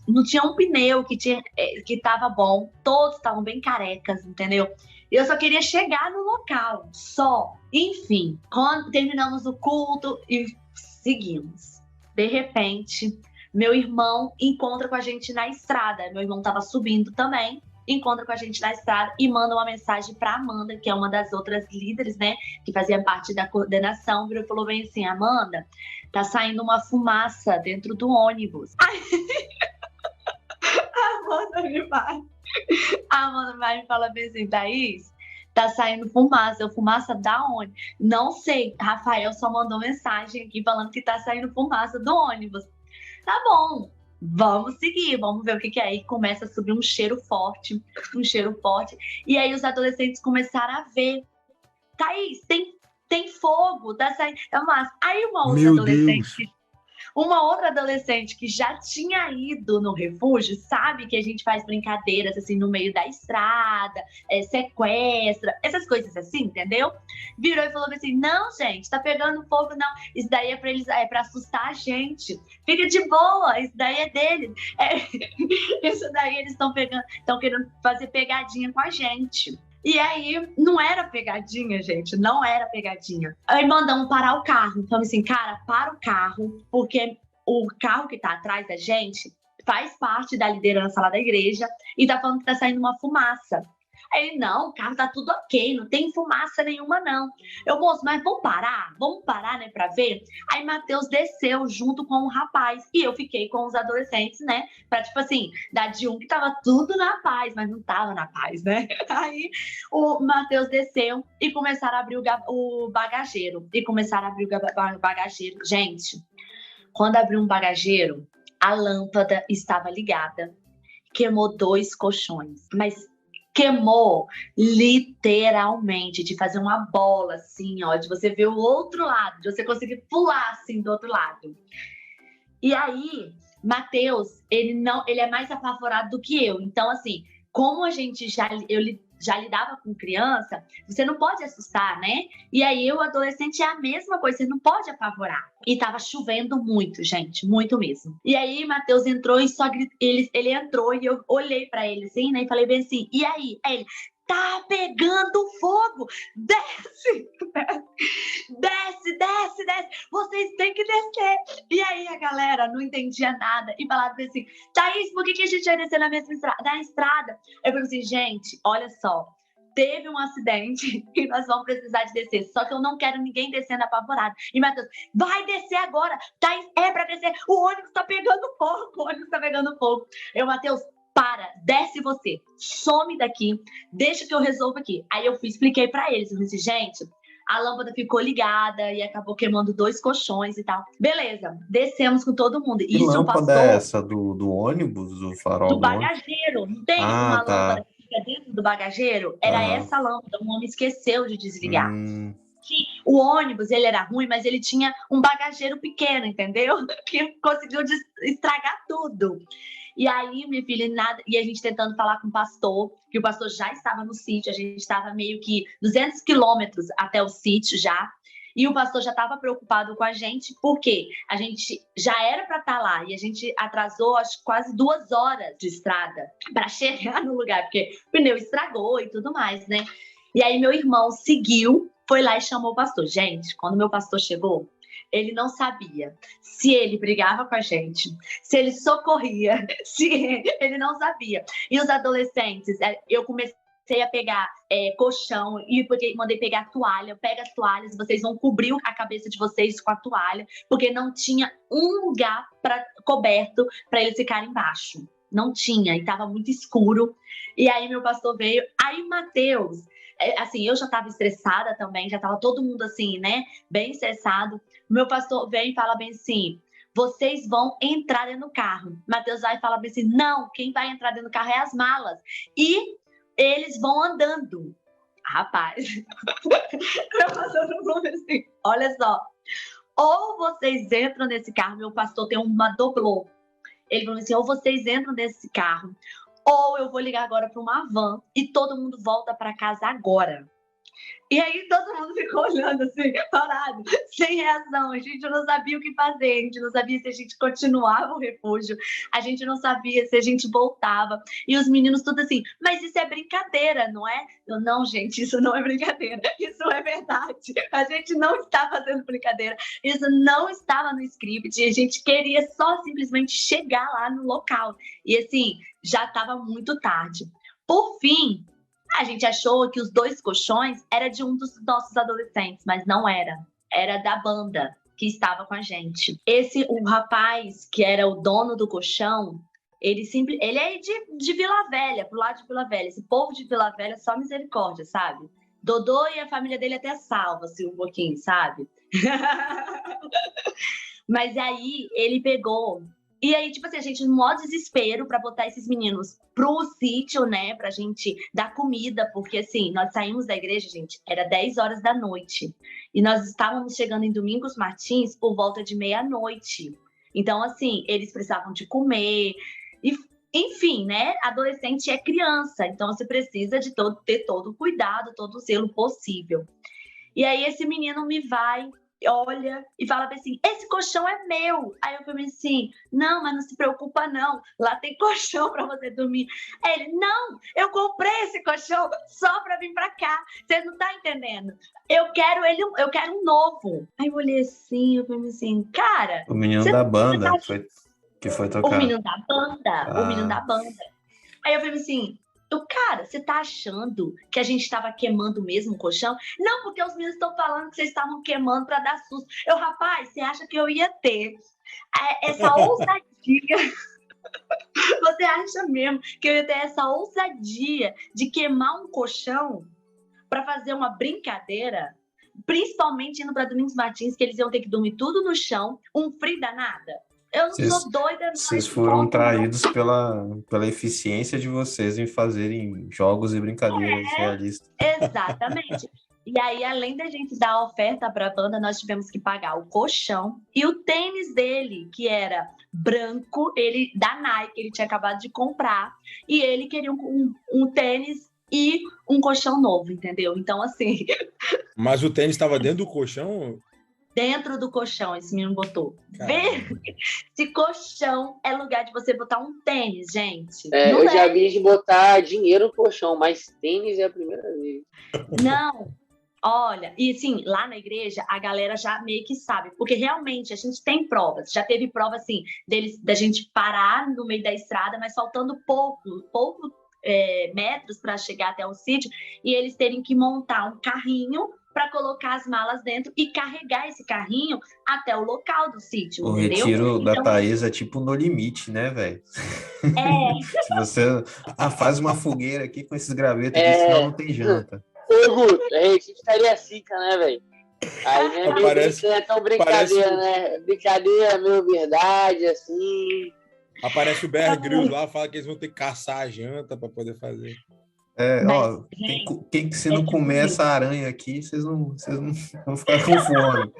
não tinha um pneu que tava bom, todos estavam bem carecas, entendeu? Eu só queria chegar no local, só. Enfim, quando terminamos o culto e seguimos. De repente, meu irmão encontra com a gente na estrada. Meu irmão tava subindo também, encontra com a gente na estrada e manda uma mensagem para Amanda, que é uma das outras líderes, né, que fazia parte da coordenação, virou e falou bem assim: Amanda, tá saindo uma fumaça dentro do ônibus. A Amanda vai e fala bem assim: Thaís, tá saindo fumaça. Fumaça da onde? Não sei, Rafael só mandou mensagem aqui falando que tá saindo fumaça do ônibus. Tá bom, vamos seguir, vamos ver o que é. E começa a subir um cheiro forte. E aí os adolescentes começaram a ver: Thaís, tem fogo, tá saindo. É massa. Aí uma outra adolescente que já tinha ido no refúgio, sabe que a gente faz brincadeiras assim no meio da estrada, sequestra, essas coisas assim, entendeu? Virou e falou assim: não, gente, tá pegando fogo, não. Isso daí é pra eles, é pra assustar a gente. Fica de boa, isso daí é deles. Isso daí eles estão querendo fazer pegadinha com a gente. E aí, não era pegadinha, gente, não era pegadinha. Aí mandamos parar o carro. Então, assim, cara, para o carro, porque o carro que tá atrás da gente faz parte da liderança lá da igreja e tá falando que tá saindo uma fumaça. Aí ele: não, o carro tá tudo ok, não tem fumaça nenhuma, não. Eu, moço, mas vamos parar, né, pra ver? Aí Matheus desceu junto com o rapaz e eu fiquei com os adolescentes, né, pra, tipo assim, dar de um que tava tudo na paz, mas não tava na paz, né? Aí o Matheus desceu e começaram a abrir o bagageiro. Gente, quando abriu um bagageiro, a lâmpada estava ligada, queimou 2 colchões, mas queimou literalmente, de fazer uma bola assim, ó, de você ver o outro lado, de você conseguir pular assim do outro lado. E aí, Matheus, ele é mais apavorado do que eu. Então, assim, como eu já lidava com criança, você não pode assustar, né? E aí, o adolescente é a mesma coisa, você não pode apavorar. E tava chovendo muito, gente, muito mesmo. E aí, Matheus entrou e só ele entrou e eu olhei pra ele assim, né? E falei bem assim: e aí? Aí ele: tá pegando fogo! Desce! Desce! Vocês têm que descer! E aí a galera não entendia nada e falava assim: Thaís, por que a gente vai descer na estrada? Eu falei assim: gente, olha só, teve um acidente e nós vamos precisar de descer. Só que eu não quero ninguém descendo apavorado. E Matheus: vai descer agora! Thaís, é pra descer! O ônibus tá pegando fogo! Eu: Matheus, para, desce você, some daqui, deixa que eu resolvo aqui. Aí eu expliquei pra eles, eu disse: gente, a lâmpada ficou ligada e acabou queimando 2 colchões e tal. Beleza, descemos com todo mundo. Que lâmpada é essa? Do ônibus? Do farol do do ônibus? bagageiro. Não tem uma lâmpada que fica dentro do bagageiro? Era essa lâmpada, o homem esqueceu de desligar. O ônibus, ele era ruim, mas ele tinha um bagageiro pequeno, entendeu? Que conseguiu estragar tudo. E aí, minha filha, e a gente tentando falar com o pastor, que o pastor já estava no sítio, a gente estava meio que 200 quilômetros até o sítio já, e o pastor já estava preocupado com a gente, porque a gente já era para estar lá, e a gente atrasou, acho, quase 2 horas de estrada para chegar no lugar, porque o pneu estragou e tudo mais, né? E aí meu irmão seguiu, foi lá e chamou o pastor. Gente, quando meu pastor chegou, ele não sabia se ele brigava com a gente, se ele socorria, se ele não sabia. E os adolescentes, eu comecei comecei a pegar colchão e mandei pegar toalha. Pega as toalhas, vocês vão cobrir a cabeça de vocês com a toalha, porque não tinha um lugar coberto para eles ficarem embaixo. Não tinha, e estava muito escuro. E aí meu pastor veio. Aí Mateus, assim, eu já estava estressada também, já estava todo mundo assim, né, bem estressado. Meu pastor vem e fala bem assim: vocês vão entrar dentro do carro. Mateus vai e fala bem assim: não, quem vai entrar dentro do carro é as malas. E eles vão andando. Rapaz, meu pastor falou assim: olha só, ou vocês entram nesse carro, meu pastor tem uma doblô. Ele falou assim: ou vocês entram nesse carro, ou eu vou ligar agora para uma van e todo mundo volta para casa agora. E aí todo mundo ficou olhando assim, parado, sem reação. A gente não sabia o que fazer, a gente não sabia se a gente continuava o refúgio, a gente não sabia se a gente voltava. E os meninos tudo assim: mas isso é brincadeira, não é? Eu, não, gente, isso não é brincadeira, isso é verdade. A gente não está fazendo brincadeira, isso não estava no script, a gente queria só simplesmente chegar lá no local. E assim, já estava muito tarde. Por fim, a gente achou que os 2 colchões era de um dos nossos adolescentes, mas não era. Era da banda que estava com a gente. O rapaz que era o dono do colchão, ele é de Vila Velha, pro lado de Vila Velha. Esse povo de Vila Velha é só misericórdia, sabe? Dodô e a família dele até salva-se um pouquinho, sabe? Mas aí ele pegou. E aí, tipo assim, a gente no maior desespero pra botar esses meninos pro sítio, né? Pra gente dar comida, porque assim, nós saímos da igreja, gente, era 10 horas da noite. E nós estávamos chegando em Domingos Martins por volta de meia-noite. Então, assim, eles precisavam de comer. E, enfim, né? Adolescente é criança, então você precisa de ter todo o cuidado, todo o zelo possível. E aí esse menino olha e fala assim: esse colchão é meu. Aí eu falei assim: não, mas não se preocupa não, lá tem colchão para você dormir. Aí ele: não, eu comprei esse colchão só para vir para cá, você não tá entendendo, eu quero um novo. Aí eu olhei assim, eu falei assim: cara, O menino da banda que foi tocar. O menino da banda. Aí eu falei assim: cara, você tá achando que a gente estava queimando mesmo o colchão? Não, porque os meninos estão falando que vocês estavam queimando para dar susto. Rapaz, você acha que eu ia ter essa ousadia? Você acha mesmo que eu ia ter essa ousadia de queimar um colchão para fazer uma brincadeira? Principalmente indo para Domingos Martins, que eles iam ter que dormir tudo no chão, um frio danada. Eu não sou doida. Vocês foram traídos pela eficiência de vocês em fazerem jogos e brincadeiras realistas. Exatamente. E aí, além da gente dar a oferta para a banda, nós tivemos que pagar o colchão e o tênis dele, que era branco, ele da Nike, ele tinha acabado de comprar, e ele queria um tênis e um colchão novo, entendeu? Então, assim... Mas o tênis estava dentro do colchão? Dentro do colchão, esse menino botou. Esse colchão é lugar de você botar um tênis, gente. Eu já vi de botar dinheiro no colchão, mas tênis é a primeira vez. Não, olha, e assim, lá na igreja, a galera já meio que sabe, porque realmente a gente tem provas. Já teve prova, assim, da gente parar no meio da estrada, mas faltando pouco metros para chegar até o sítio, e eles terem que montar um carrinho para colocar as malas dentro e carregar esse carrinho até o local do sítio, o entendeu? Retiro da Thaís é tipo No Limite, né, velho? Se você faz uma fogueira aqui com esses gravetos aqui, senão não tem janta. Ô, Guto, a gente estaria zica, né, velho? Aí não é tão brincadeira, né? Brincadeira, meio verdade, assim. Aparece o Bear Grylls lá, fala que eles vão ter que caçar a janta para poder fazer. Se não comer essa aranha aqui, vocês não vão ficar com fome.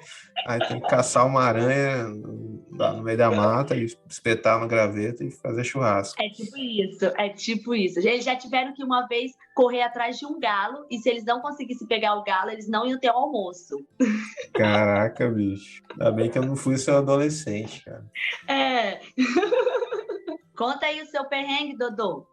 Aí tem que caçar uma aranha no meio da mata e espetar no graveto e fazer churrasco. É tipo isso. Eles já tiveram que uma vez correr atrás de um galo, e se eles não conseguissem pegar o galo, eles não iam ter o almoço. Caraca, bicho. Ainda bem que eu não fui seu adolescente, cara. Conta aí o seu perrengue, Dodô.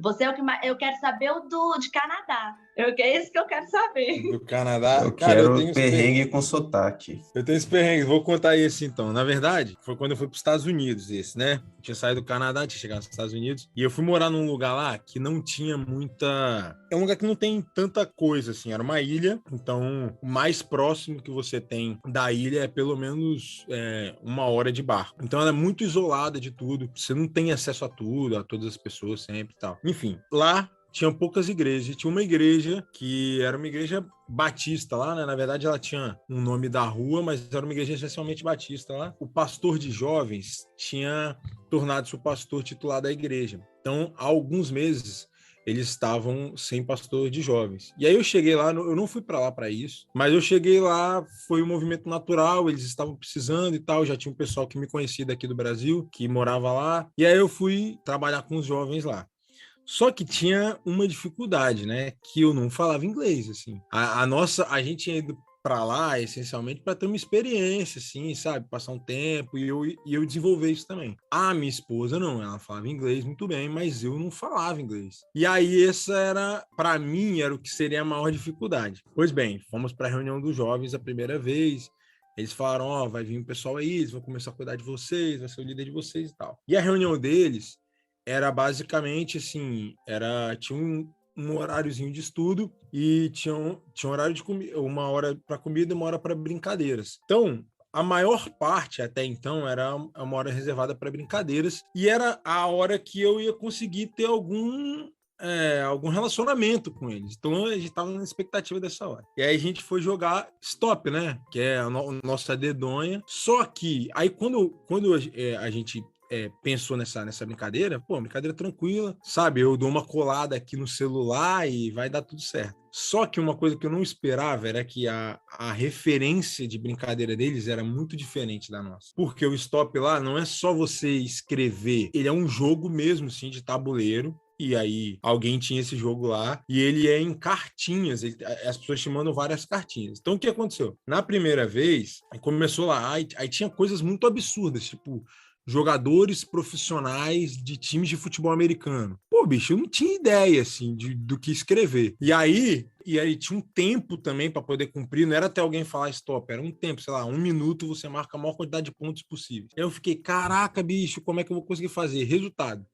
Você é o que mais. Eu quero saber o de Canadá. É isso que eu quero saber. Do Canadá. Eu Cara, eu quero tenho perrengue com sotaque. Eu tenho esse perrengue, vou contar esse então. Na verdade, foi quando eu fui para os Estados Unidos, esse, né? Eu tinha saído do Canadá, tinha chegado nos Estados Unidos, e eu fui morar num lugar lá que não tinha muita. É um lugar que não tem tanta coisa, assim. Era uma ilha, então o mais próximo que você tem da ilha é pelo menos 1 hora de barco. Então ela é muito isolada de tudo, você não tem acesso a tudo, a todas as pessoas sempre e tal. Enfim, lá tinham poucas igrejas. E tinha uma igreja que era uma igreja batista lá, né? Na verdade, ela tinha um nome da rua, mas era uma igreja essencialmente batista lá. O pastor de jovens tinha tornado-se o pastor titular da igreja. Então, há alguns meses, eles estavam sem pastor de jovens. E aí eu cheguei lá, eu não fui para lá para isso, mas eu cheguei lá, foi um movimento natural, eles estavam precisando e tal, já tinha um pessoal que me conhecia daqui do Brasil, que morava lá, e aí eu fui trabalhar com os jovens lá. Só que tinha uma dificuldade, né? Que eu não falava inglês, assim. A gente tinha ido para lá essencialmente para ter uma experiência, assim, sabe? Passar um tempo e eu desenvolver isso também. A minha esposa não, ela falava inglês muito bem, mas eu não falava inglês. E aí essa era, para mim, era o que seria a maior dificuldade. Pois bem, fomos para a reunião dos jovens a primeira vez. Eles falaram, ó, vai vir um pessoal aí, eles vão começar a cuidar de vocês, vai ser o líder de vocês e tal. E a reunião deles era basicamente assim, tinha um horáriozinho de estudo e tinha um horário de comida, 1 hora para comida e 1 hora para brincadeiras. Então, a maior parte até então era 1 hora reservada para brincadeiras e era a hora que eu ia conseguir ter algum relacionamento com eles. Então a gente estava na expectativa dessa hora. E aí a gente foi jogar stop, né? Que é a nossa dedonha. Só que aí quando a gente pensou nessa brincadeira, brincadeira tranquila, sabe? Eu dou uma colada aqui no celular e vai dar tudo certo. Só que uma coisa que eu não esperava era que a referência de brincadeira deles era muito diferente da nossa. Porque o stop lá não é só você escrever, ele é um jogo mesmo, sim, de tabuleiro. E aí alguém tinha esse jogo lá e ele é em cartinhas, as pessoas te mandam várias cartinhas. Então o que aconteceu? Na primeira vez, começou lá, aí tinha coisas muito absurdas, tipo jogadores profissionais de times de futebol americano. Pô, bicho, eu não tinha ideia, assim, do que escrever. E aí tinha um tempo também para poder cumprir, não era até alguém falar stop, era um tempo, sei lá, 1 minuto você marca a maior quantidade de pontos possível. Aí eu fiquei, caraca, bicho, como é que eu vou conseguir fazer? Resultado,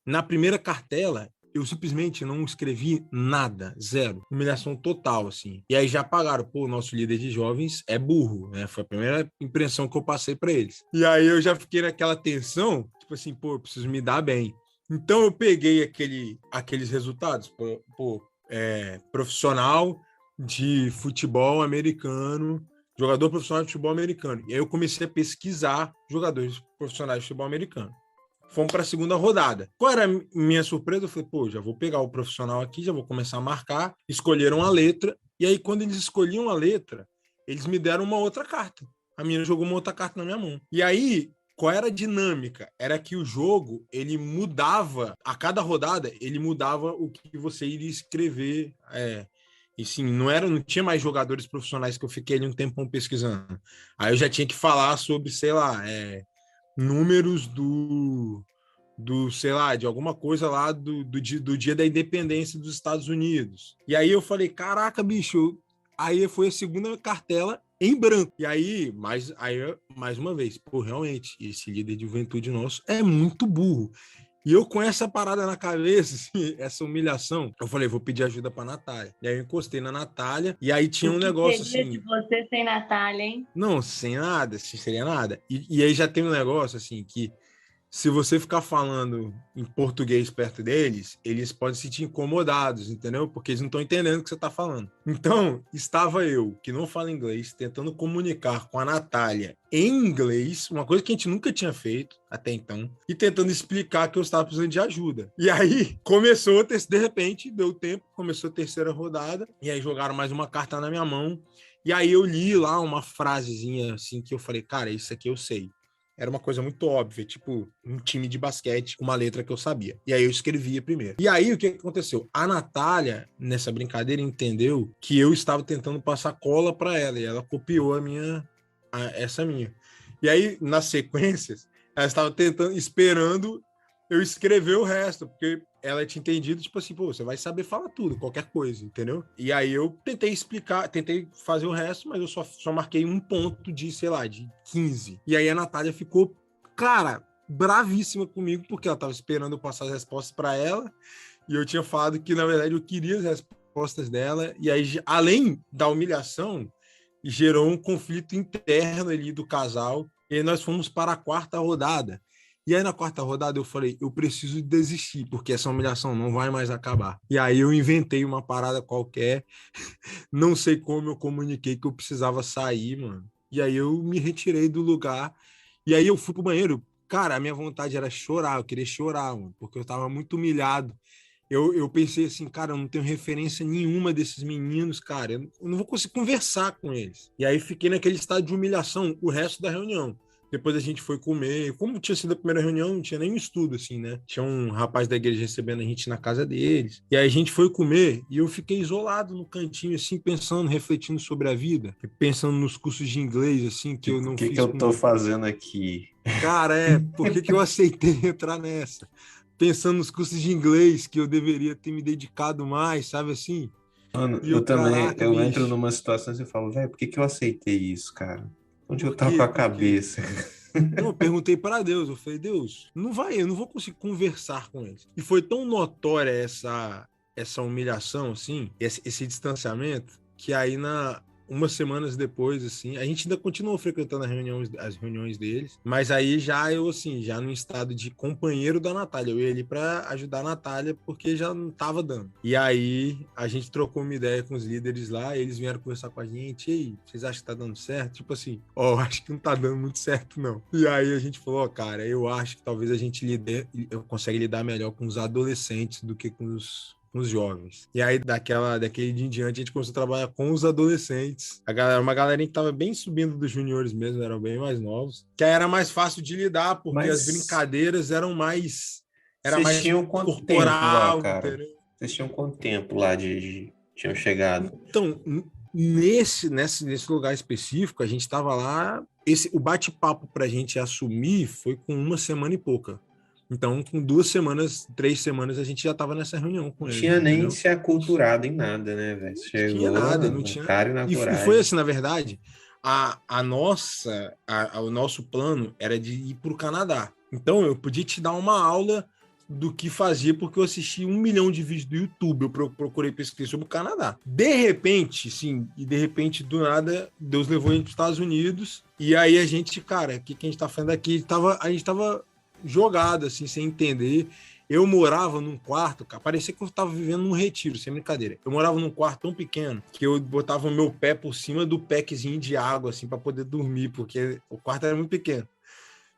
na primeira cartela, eu simplesmente não escrevi nada, zero. Humilhação total, assim. E aí já pagaram, o nosso líder de jovens é burro, né? Foi a primeira impressão que eu passei para eles. E aí eu já fiquei naquela tensão, tipo assim, eu preciso me dar bem. Então eu peguei aqueles resultados, profissional de futebol americano, jogador profissional de futebol americano. E aí eu comecei a pesquisar jogadores profissionais de futebol americano. Fomos para a segunda rodada. Qual era a minha surpresa? Eu falei, já vou pegar o profissional aqui, já vou começar a marcar. Escolheram a letra. E aí, quando eles escolhiam a letra, eles me deram uma outra carta. A menina jogou uma outra carta na minha mão. E aí, qual era a dinâmica? Era que o jogo, ele mudava, a cada rodada, ele mudava o que você iria escrever. E sim, não tinha mais jogadores profissionais que eu fiquei ali um tempão pesquisando. Aí eu já tinha que falar sobre, sei lá, números sei lá, de alguma coisa lá do dia da independência dos Estados Unidos. E aí eu falei, caraca, bicho, aí foi a segunda cartela em branco. E aí mais uma vez, realmente, esse líder de juventude nosso é muito burro. E eu com essa parada na cabeça, assim, essa humilhação, eu falei, vou pedir ajuda pra Natália. E aí eu encostei na Natália, e aí tinha um negócio assim... de você sem Natália, hein? Não, sem nada, sem seria nada. E aí já tem um negócio assim, que se você ficar falando em português perto deles, eles podem se sentir incomodados, entendeu? Porque eles não estão entendendo o que você está falando. Então, estava eu, que não falo inglês, tentando comunicar com a Natália em inglês, uma coisa que a gente nunca tinha feito até então, e tentando explicar que eu estava precisando de ajuda. E aí, de repente, deu tempo, começou a terceira rodada, e aí jogaram mais uma carta na minha mão, e aí eu li lá uma frasezinha assim, que eu falei, cara, isso aqui eu sei. Era uma coisa muito óbvia, tipo um time de basquete, uma letra que eu sabia. E aí eu escrevia primeiro. E aí o que aconteceu? A Natália, nessa brincadeira, entendeu que eu estava tentando passar cola para ela, e ela copiou essa minha. E aí, nas sequências, ela estava esperando eu escrever o resto, porque ela tinha entendido, tipo assim, pô, você vai saber falar tudo, qualquer coisa, entendeu? E aí eu tentei explicar, tentei fazer o resto, mas eu só marquei um ponto de, sei lá, de 15. E aí a Natália ficou, cara, bravíssima comigo, porque ela tava esperando eu passar as respostas para ela, e eu tinha falado que, na verdade, eu queria as respostas dela, e aí, além da humilhação, gerou um conflito interno ali do casal, e aí nós fomos para a quarta rodada. E aí, na quarta rodada, eu falei, eu preciso desistir, porque essa humilhação não vai mais acabar. E aí eu inventei uma parada qualquer, não sei como eu comuniquei que eu precisava sair, mano. E aí eu me retirei do lugar, e aí eu fui pro banheiro. Cara, a minha vontade era chorar, eu queria chorar, mano, porque eu tava muito humilhado. Eu pensei assim, cara, eu não tenho referência nenhuma desses meninos, cara, eu não vou conseguir conversar com eles. E aí fiquei naquele estado de humilhação o resto da reunião. Depois a gente foi comer. Como tinha sido a primeira reunião, não tinha nenhum estudo, assim, né? Tinha um rapaz da igreja recebendo a gente na casa deles. E aí a gente foi comer e eu fiquei isolado no cantinho, assim, pensando, refletindo sobre a vida. Pensando nos cursos de inglês, assim, que eu não fiz. O que eu tô fazendo aqui? Cara, por que eu aceitei entrar nessa? Pensando nos cursos de inglês que eu deveria ter me dedicado mais, sabe assim? Mano, E eu também, caraca, eu bicho, entro numa situação e falo, velho, por que eu aceitei isso, cara? Onde eu por tava quê? com a Por quê? cabeça? Não, eu perguntei para Deus, eu falei, Deus, eu não vou conseguir conversar com eles. E foi tão notória essa humilhação, assim, esse distanciamento, que aí umas semanas depois, assim, a gente ainda continuou frequentando as reuniões deles, mas aí já eu, assim, já no estado de companheiro da Natália, eu ia ali para ajudar a Natália, porque já não tava dando. E aí a gente trocou uma ideia com os líderes lá, eles vieram conversar com a gente, e aí, vocês acham que tá dando certo? Tipo assim, acho que não tá dando muito certo, não. E aí a gente falou, cara, eu acho que talvez a gente consiga lidar melhor com os adolescentes do que com os jovens. E aí, daquele dia em diante, a gente começou a trabalhar com os adolescentes. Uma galerinha que tava bem subindo dos juniores mesmo, eram bem mais novos. Que aí era mais fácil de lidar, porque as brincadeiras eram mais... Era Vocês mais tinham quanto tempo lá, corporal, cara? entendeu? Vocês tinham quanto tempo lá tinham chegado? Então, nesse lugar específico, a gente estava lá... O bate-papo pra gente assumir foi com uma semana e pouca. Então, com 2 semanas, 3 semanas, a gente já estava nessa reunião com Não eles, tinha nem entendeu? se aculturado em nada, né, velho? Não tinha Chegou nada, não na tinha. cara e na E foi coragem. assim, na verdade, o nosso plano era de ir para o Canadá. Então, eu podia te dar uma aula do que fazia, porque eu assisti 1 milhão de vídeos do YouTube, eu procurei pesquisar sobre o Canadá. De repente, do nada, Deus levou a gente para os Estados Unidos, e aí a gente, cara, o que a gente tá fazendo aqui? A gente tava jogado, assim, sem entender. Eu morava num quarto, cara, parecia que eu tava vivendo num retiro, sem brincadeira. Eu morava num quarto tão pequeno que eu botava o meu pé por cima do packzinho de água, assim, para poder dormir, porque o quarto era muito pequeno.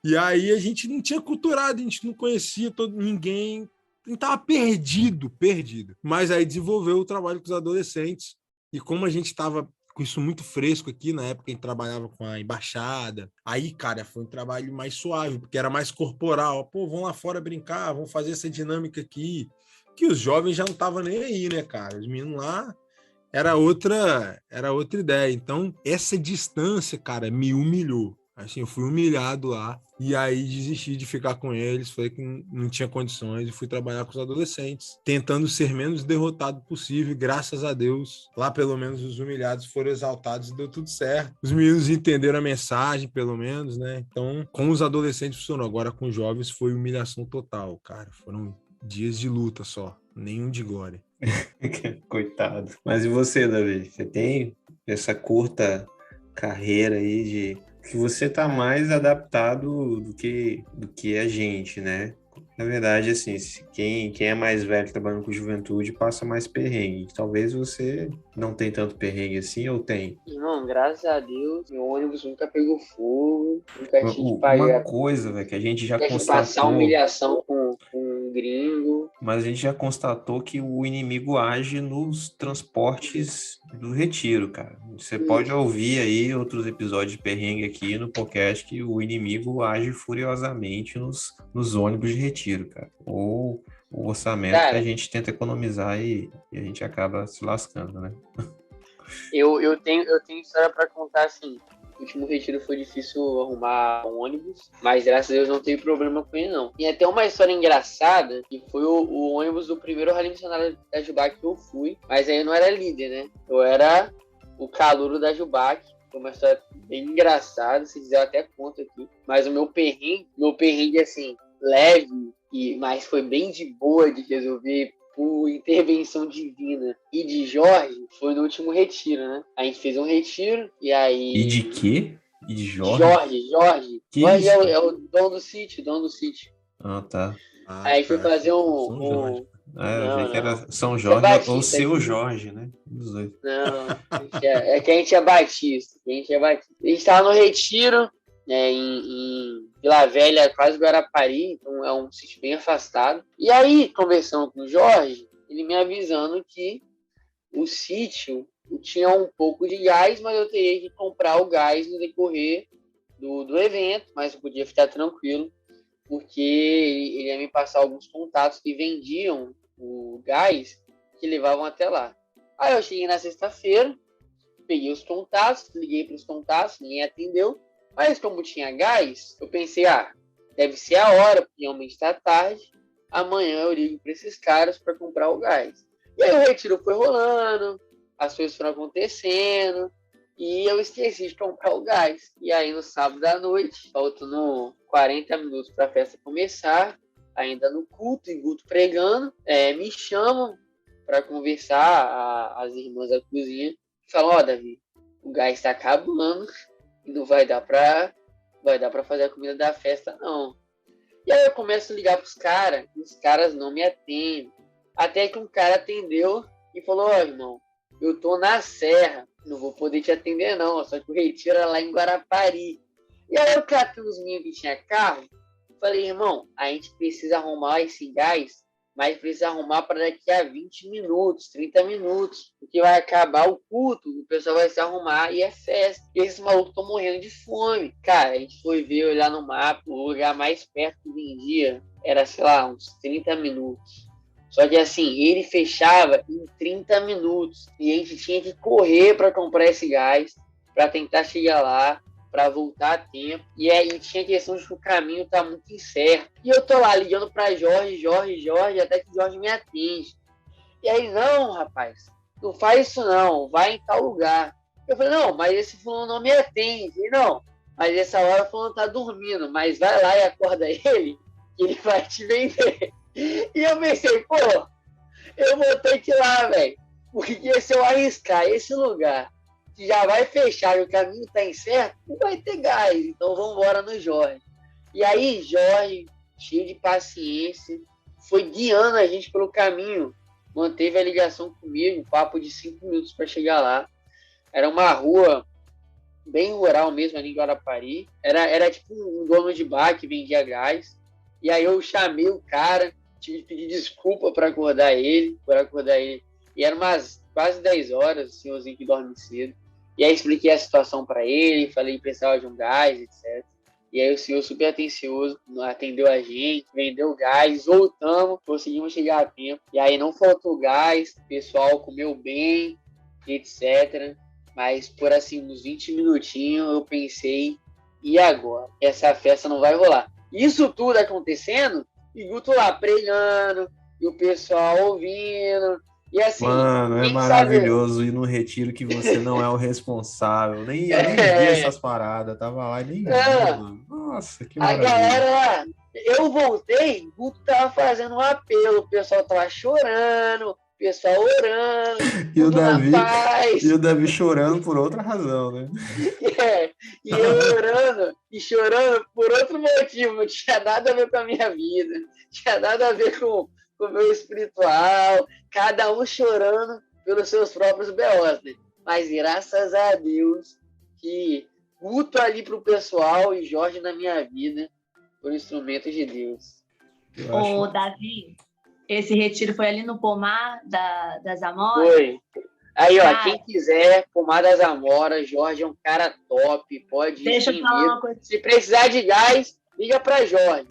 E aí a gente não tinha culturado, a gente não conhecia ninguém, a gente tava perdido. Mas aí desenvolveu o trabalho com os adolescentes, e como a gente tava com isso muito fresco aqui, na época a gente trabalhava com a embaixada, aí, cara, foi um trabalho mais suave, porque era mais corporal. Pô, vão lá fora brincar, vão fazer essa dinâmica aqui, que os jovens já não estavam nem aí, né, cara? Os meninos lá era outra ideia. Então, essa distância, cara, me humilhou. Assim, eu fui humilhado lá, e aí desisti de ficar com eles, falei que não tinha condições, e fui trabalhar com os adolescentes, tentando ser menos derrotado possível, e graças a Deus, lá pelo menos os humilhados foram exaltados e deu tudo certo. Os meninos entenderam a mensagem, pelo menos, né? Então, com os adolescentes funcionou, agora com os jovens foi humilhação total, cara. Foram dias de luta só, nenhum de glória. Coitado. Mas e você, Davi? Você tem essa curta carreira aí que você tá mais adaptado do que a gente, né? Na verdade, assim, quem é mais velho trabalhando com juventude passa mais perrengue. Talvez você não tenha tanto perrengue assim, ou tem? Irmão, graças a Deus, meu ônibus nunca pegou fogo, nunca tive que Uma pagar, coisa, velho, que a gente já nunca tive que passar constatou, humilhação com um gringo. mas a gente já constatou que o inimigo age nos transportes do retiro, cara. Você pode ouvir aí outros episódios de perrengue aqui no podcast que o inimigo age furiosamente nos ônibus de retiro, cara. Ou o orçamento que Cara, a gente tenta economizar e a gente acaba se lascando, né? eu tenho história pra contar, assim, O último retiro foi difícil arrumar um ônibus, mas graças a Deus não teve problema com ele, não. E até uma história engraçada, que foi o ônibus do primeiro rally missionário da Jubac que eu fui, mas aí eu não era líder, né? Eu era o calouro da Jubac. Foi uma história bem engraçada, se quiser eu até conto aqui. Mas o meu perrengue assim, leve, mas foi bem de boa de resolver por intervenção divina e de Jorge, foi no último retiro, né? A gente fez um retiro e aí... E de quê? E de Jorge? Jorge. Que Jorge isso? é o dono do sítio, Ah, tá. Aí foi fazer São Jorge. Eu Não, achei que era não. São Jorge Batista, ou Seu aqui. Jorge, né? Um dos dois. Não, é que a gente é batista. A gente estava no retiro, né, em Vila Velha, quase Guarapari, então é um sítio bem afastado. E aí, conversando com o Jorge, ele me avisando que o sítio tinha um pouco de gás, mas eu teria que comprar o gás no decorrer do evento, mas eu podia ficar tranquilo, porque ele ia me passar alguns contatos que vendiam o gás que levavam até lá. Aí eu cheguei na sexta-feira, peguei os contatos, liguei para os contatos, ninguém atendeu. Mas como tinha gás, eu pensei, deve ser a hora, porque realmente está tarde. Amanhã eu ligo para esses caras para comprar o gás. E aí o retiro foi rolando, as coisas foram acontecendo, e eu esqueci de comprar o gás. E aí no sábado à noite, faltando 40 minutos para a festa começar, ainda no culto, e Guto pregando, me chamam para conversar, as irmãs da cozinha, e falam, Davi, o gás está acabando, e não vai dar para fazer a comida da festa, não. E aí eu começo a ligar para os caras, e os caras não me atendem. Até que um cara atendeu e falou, irmão, eu tô na Serra, não vou poder te atender não, só que o retiro era lá em Guarapari. E aí eu catei uns meninos que tinha carro, falei, irmão, a gente precisa arrumar esse gás, mas precisa arrumar para daqui a 20 minutos, 30 minutos, porque vai acabar o culto, o pessoal vai se arrumar e é festa. E esses malucos estão morrendo de fome. Cara, a gente foi ver, olhar no mapa, o lugar mais perto que vendia era, sei lá, uns 30 minutos. Só que assim, ele fechava em 30 minutos e a gente tinha que correr para comprar esse gás, para tentar chegar lá, para voltar a tempo. E aí tinha questão de que o caminho tá muito incerto. E eu tô lá ligando para Jorge, até que Jorge me atende. E aí, não, rapaz, não faz isso não, vai em tal lugar. Eu falei, não, mas esse fulano não me atende. Ele, não, mas essa hora o fulano tá dormindo, mas vai lá e acorda ele, que ele vai te vender. E eu pensei, eu vou ter que ir lá, velho. Porque se eu arriscar esse lugar que já vai fechar e o caminho está incerto, não vai ter gás. Então vamos embora no Jorge. E aí, Jorge, cheio de paciência, foi guiando a gente pelo caminho. Manteve a ligação comigo, um papo de 5 minutos para chegar lá. Era uma rua bem rural mesmo, ali em Guarapari. Era tipo um dono de bar que vendia gás. E aí eu chamei o cara, tive que pedir desculpa para acordar ele. E eram umas quase 10 horas, o senhorzinho que dorme cedo. E aí expliquei a situação para ele, falei que precisava de um gás, etc. E aí o senhor super atencioso atendeu a gente, vendeu gás, voltamos, conseguimos chegar a tempo. E aí não faltou gás, o pessoal comeu bem, etc. Mas por assim, uns 20 minutinhos eu pensei, e agora? Essa festa não vai rolar. Isso tudo acontecendo, e Guto lá pregando, e o pessoal ouvindo. E assim, mano, é maravilhoso ir no retiro que você não é o responsável. Eu nem vi essas paradas, tava lá e nem vi, mano. Nossa, que maravilha. A galera lá, eu voltei, o Guto tava fazendo um apelo, o pessoal tava chorando, o pessoal orando, e o Davi chorando por outra razão, né? E eu orando e chorando por outro motivo, não tinha nada a ver com a minha vida, tinha nada a ver com o meu espiritual, cada um chorando pelos seus próprios B.O.s, né? Mas graças a Deus que Guto ali pro pessoal e Jorge na minha vida foram instrumentos de Deus. Ô, Davi, esse retiro foi ali no Pomar das Amoras? Foi. Aí, ó, quem quiser, Pomar das Amoras, Jorge é um cara top, pode ir. Deixa eu falar uma coisa. Se precisar de gás, liga pra Jorge.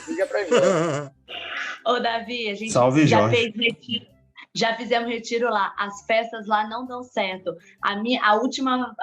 Ô, Davi, a gente Salve, já Jorge. Já fizemos retiro lá. As festas lá não dão certo.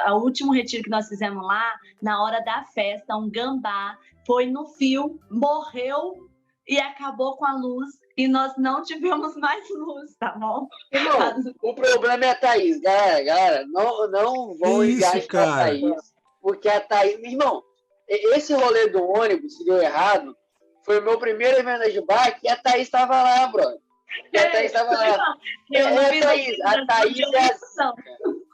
O último retiro que nós fizemos lá, na hora da festa, um gambá foi no fio, morreu e acabou com a luz. E nós não tivemos mais luz, tá bom? Irmão, o problema é a Thaís, galera. Não vão ligar isso pra Thaís. Porque a Thaís... Irmão, esse rolê do ônibus, se deu errado, foi o meu primeiro evento da Jubac e a Thaís estava lá, brother. E a Thaís estava lá.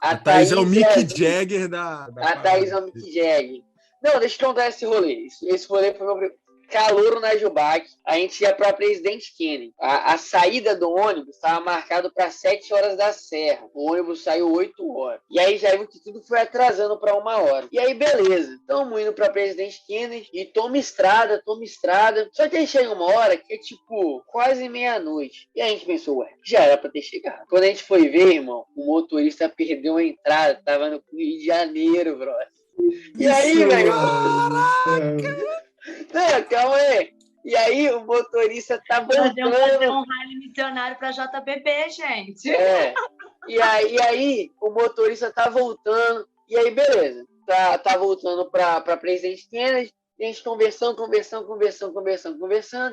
A Thaís é o Mick Jagger da A Thaís é o Mick Jagger. Não, deixa eu contar esse rolê. Esse rolê foi meu calouro na Jubac. A gente ia para Presidente Kennedy. A saída do ônibus estava marcado para 7 horas da Serra. O ônibus saiu 8 horas. E aí já viu que tudo foi atrasando para 1 hora. E aí, beleza. Estamos indo para Presidente Kennedy e toma estrada. Só que aí chega uma hora que é tipo quase meia-noite. E a gente pensou, ué, já era para ter chegado. Quando a gente foi ver, irmão, o motorista perdeu a entrada. Tava no Rio de Janeiro, brother. E aí, velho? Não, calma aí. E aí o motorista tá voltando. Fazer um rally missionário pra JBB, gente. E aí o motorista tá voltando. E aí, beleza. Tá voltando pra Presidente Kennedy. E a gente conversando.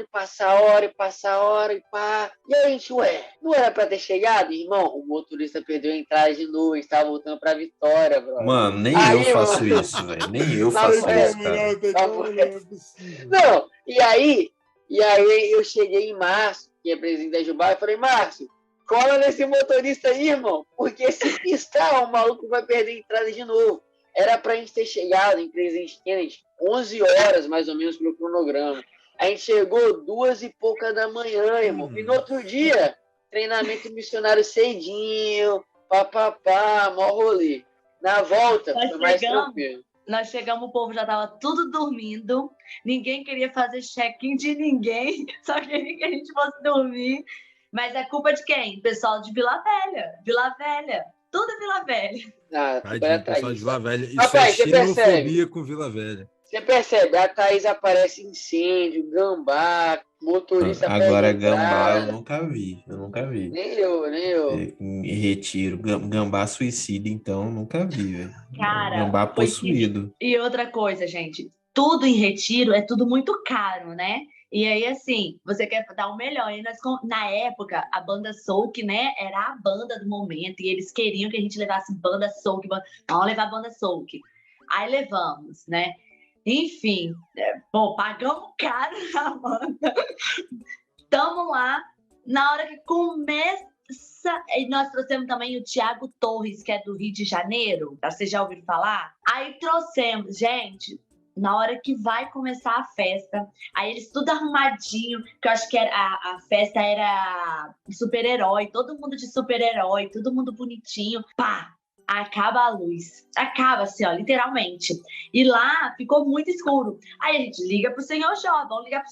E passa a hora, e pá. E aí a gente, não era pra ter chegado? Irmão, o motorista perdeu a entrada de novo. A gente tava voltando pra Vitória, brother. Mano, nem eu faço isso, velho. Nem eu faço isso, cara. Não, e aí eu cheguei em março, que é presidente da Jubá, e falei, Márcio, cola nesse motorista aí, irmão. Porque se piscar, o maluco vai perder a entrada de novo. Era pra gente ter chegado em Presidente Kennedy 11 horas, mais ou menos, pelo cronograma. A gente chegou 2 e pouca da manhã, irmão. E no outro dia, treinamento missionário cedinho, papapá, mó rolê. Na volta, foi mais tranquilo. Nós chegamos, o povo já estava tudo dormindo, ninguém queria fazer check-in de ninguém, só queria que a gente fosse dormir. Mas é culpa de quem? Pessoal de Vila Velha. Tudo Vila Velha. Tadinho, pessoal de Vila Velha. Isso Rapaz, é xenofobia com Vila Velha. Você percebe, a Thaís aparece incêndio, gambá, motorista... Agora gambá eu nunca vi. Nem eu. Em retiro, gambá suicida, então, nunca vi, velho. Cara, gambá possuído. E outra coisa, gente, tudo em retiro é tudo muito caro, né? E aí, assim, você quer dar o melhor. E nós, na época, a banda Souk, né, era a banda do momento, e eles queriam que a gente levasse banda Souk, vamos levar banda Souk. Aí levamos, né? Enfim, pagamos caro na banda. Tamo lá, na hora que começa... E nós trouxemos também o Thiago Torres, que é do Rio de Janeiro. Vocês já ouviram falar? Aí trouxemos, gente... Na hora que vai começar a festa, aí eles tudo arrumadinho, que eu acho que a festa era super-herói, todo mundo de super-herói, todo mundo bonitinho. Pá! Acaba a luz. Acaba assim, ó, literalmente. E lá ficou muito escuro. Aí a gente liga pro senhor Jorge, vamos ligar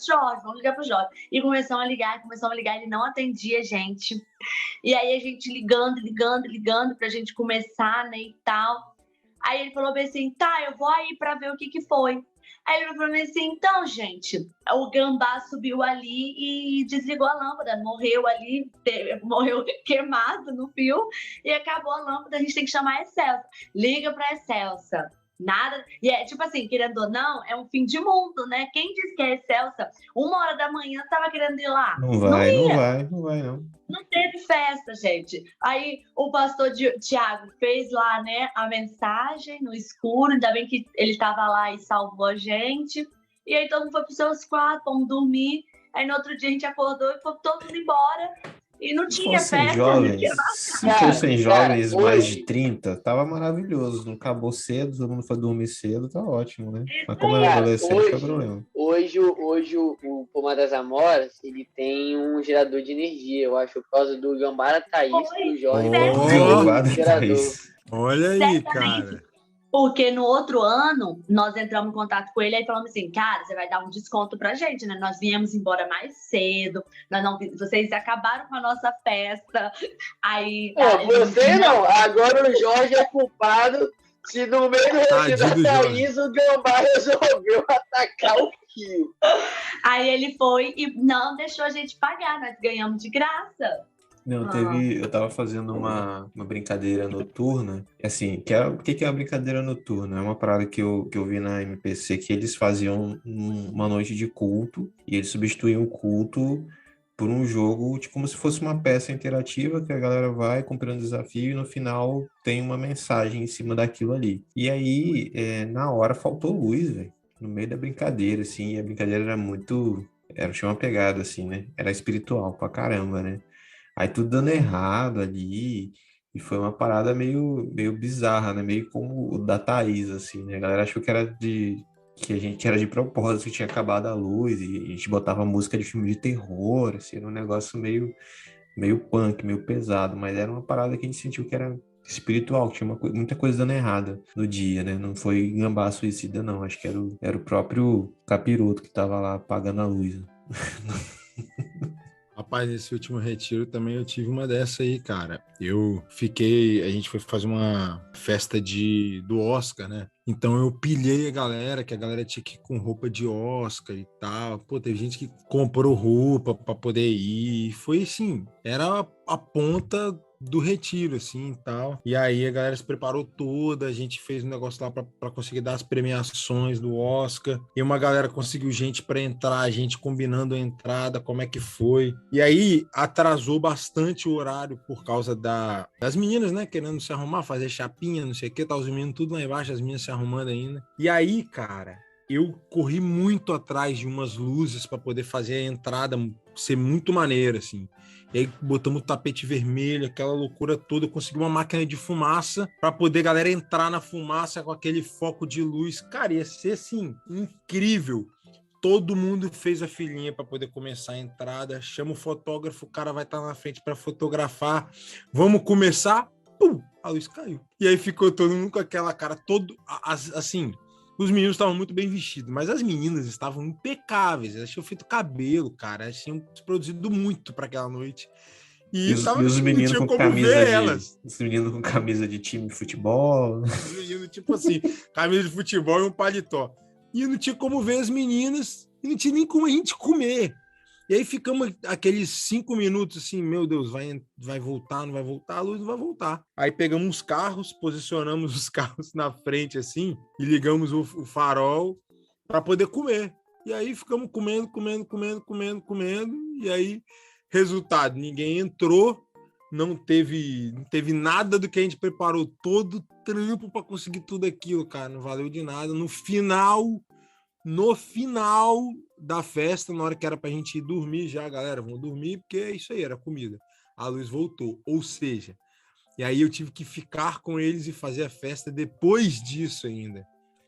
pro Jorge. E começamos a ligar, ele não atendia a gente. E aí a gente ligando pra gente começar, né, e tal. Aí ele falou assim, tá, eu vou aí pra ver o que foi. Aí ele falou assim, então, gente, o gambá subiu ali e desligou a lâmpada, morreu queimado no fio e acabou a lâmpada, a gente tem que chamar a Excelsa. Liga pra Excelsa. Nada, e é tipo assim, querendo ou não, é um fim de mundo, né? Quem diz que é Excelsa, 1 hora da manhã tava querendo ir lá. Não vai. Não teve festa, gente. Aí o pastor Tiago fez lá, né, a mensagem no escuro, ainda bem que ele tava lá e salvou a gente. E aí todo mundo foi pros seus quartos, fomos dormir. Aí no outro dia a gente acordou e foi todo mundo embora. E não tinha festa. Se fossem jovens mais de 30, tava maravilhoso. Não acabou cedo, todo mundo foi dormir cedo, tá ótimo, né? Mas como é adolescente, fica problema. Hoje o Pomar das Amoras, ele tem um gerador de energia, eu acho, por causa do Gambara Thaís, do Jorge. Olha aí, cara. Porque no outro ano, nós entramos em contato com ele e falamos assim, cara, você vai dar um desconto pra gente, né? Nós viemos embora mais cedo, vocês acabaram com a nossa festa. Aí... Você não, agora o Jorge é culpado se no meio do retiro da Thaís o Gambá resolveu atacar o fio. Aí ele foi e não deixou a gente pagar, nós ganhamos de graça. Não, Ah, eu tava fazendo uma brincadeira noturna, assim, o que que é uma brincadeira noturna? É uma parada que eu vi na MPC, que eles faziam uma noite de culto, e eles substituíam o culto por um jogo, tipo, como se fosse uma peça interativa, que a galera vai cumprindo desafio, e no final tem uma mensagem em cima daquilo ali. E aí, na hora, faltou luz, velho, no meio da brincadeira, assim, e a brincadeira era muito... tinha uma pegada, assim, né? Era espiritual pra caramba, né? Aí tudo dando errado ali, e foi uma parada meio bizarra, né? Meio como o da Thaís, assim, né? A galera achou que a gente era de propósito, que tinha acabado a luz, e a gente botava música de filme de terror, assim, era um negócio meio punk, meio pesado, mas era uma parada que a gente sentiu que era espiritual, que tinha muita coisa dando errada no dia, né? Não foi gambá suicida, não. Acho que era o próprio capiroto que tava lá apagando a luz. Rapaz, nesse último retiro também eu tive uma dessa aí, cara. A gente foi fazer uma festa do Oscar, né? Então eu pilhei a galera, que a galera tinha que ir com roupa de Oscar e tal. Pô, teve gente que comprou roupa pra poder ir. Foi assim, era a ponta do retiro, assim, e tal. E aí a galera se preparou toda, a gente fez um negócio lá pra conseguir dar as premiações do Oscar. E uma galera conseguiu gente pra entrar, a gente combinando a entrada, como é que foi. E aí atrasou bastante o horário por causa das meninas, né, querendo se arrumar, fazer chapinha, não sei o que, tá os meninos tudo lá embaixo, as meninas se arrumando ainda. E aí, cara, eu corri muito atrás de umas luzes para poder fazer a entrada ser muito maneira, assim. E aí botamos o tapete vermelho, aquela loucura toda. Eu consegui uma máquina de fumaça para poder a galera entrar na fumaça com aquele foco de luz. Cara, ia ser, assim, incrível. Todo mundo fez a filinha para poder começar a entrada. Chama o fotógrafo, o cara vai estar na frente para fotografar. Vamos começar? Pum! A luz caiu. E aí ficou todo mundo com aquela cara todo assim. Os meninos estavam muito bem vestidos, mas as meninas estavam impecáveis. Elas tinham feito cabelo, cara. Elas tinham se produzido muito para aquela noite. E E tava os assim, não meninos tinha com como ver elas. os meninos com camisa de time de futebol. Os meninos, tipo assim, camisa de futebol e um paletó. E não tinha como ver as meninas, e não tinha nem como a gente comer. E aí ficamos aqueles 5 minutos assim, meu Deus, vai voltar, não vai voltar, a luz não vai voltar. Aí pegamos os carros, posicionamos os carros na frente assim, e ligamos o farol para poder comer. E aí ficamos comendo, e aí, resultado, ninguém entrou, não teve nada do que a gente preparou, todo o trampo para conseguir tudo aquilo, cara, não valeu de nada. No final da festa, na hora que era pra gente ir dormir já, galera, vamos dormir, porque é isso aí, era comida. A luz voltou, ou seja, e aí eu tive que ficar com eles e fazer a festa depois disso ainda.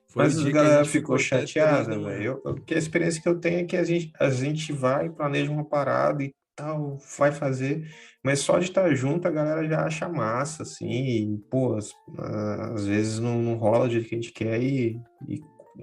Foi o Mas a dia que a galera gente ficou ficou até 3 da chateada, manhã. velho. Porque a experiência que eu tenho é que a gente vai, planeja uma parada e tal, vai fazer, mas só de estar junto a galera já acha massa, assim, e, pô, às vezes não rola do jeito que a gente quer e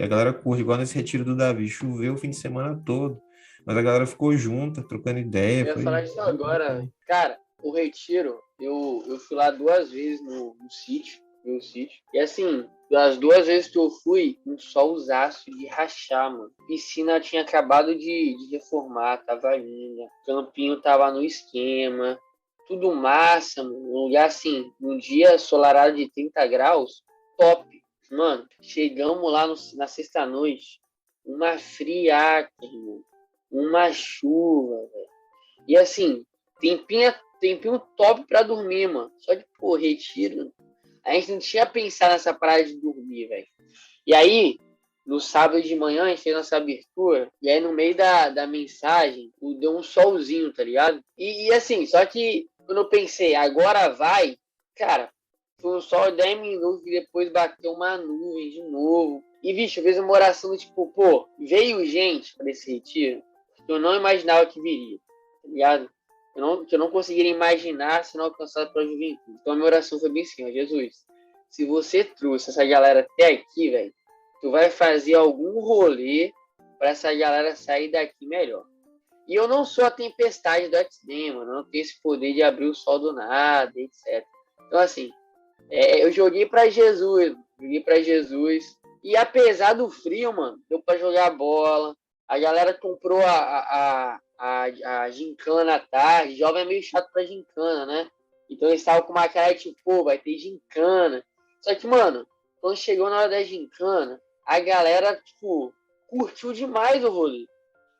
a galera curte, igual nesse retiro do Davi, choveu o fim de semana todo, mas a galera ficou junta, trocando ideia, Eu ia falar foi... disso agora. Cara, o Retiro, eu fui lá 2 vezes no sítio, no sítio. E assim, das 2 vezes que eu fui, um solzaço de rachar, mano. Piscina tinha acabado de reformar, tava linda. Campinho tava no esquema. Tudo massa, mano. Um lugar assim, um dia ensolarado de 30 graus, top. Mano, chegamos lá na sexta-noite, uma friaca, irmão. Uma chuva, velho. E assim, tempinho top pra dormir, mano. Só que, pô, retiro. A gente não tinha pensado nessa parada de dormir, velho. E aí, no sábado de manhã, a gente fez nossa abertura. E aí, no meio da mensagem, deu um solzinho, tá ligado? E assim, só que quando eu pensei, agora vai, cara, foi um sol de 10 minutos e depois bateu uma nuvem de novo. E, bicho, eu fiz uma oração tipo, pô, veio gente pra esse retiro que eu não imaginava que viria, tá ligado? Que eu não conseguiria imaginar se não alcançado pela juventude. Então a minha oração foi bem assim, ó, Jesus, se você trouxe essa galera até aqui, velho, tu vai fazer algum rolê para essa galera sair daqui melhor. E eu não sou a tempestade do X-Men, mano, eu não tenho esse poder de abrir o sol do nada, etc. Então assim, eu joguei para Jesus, e apesar do frio, mano, deu para jogar bola. A galera comprou a gincana à tarde. Jovem é meio chato pra gincana, né? Então eles estavam com uma cara tipo, pô, vai ter gincana. Só que, mano, quando chegou na hora da gincana, a galera, tipo, curtiu demais o rolê.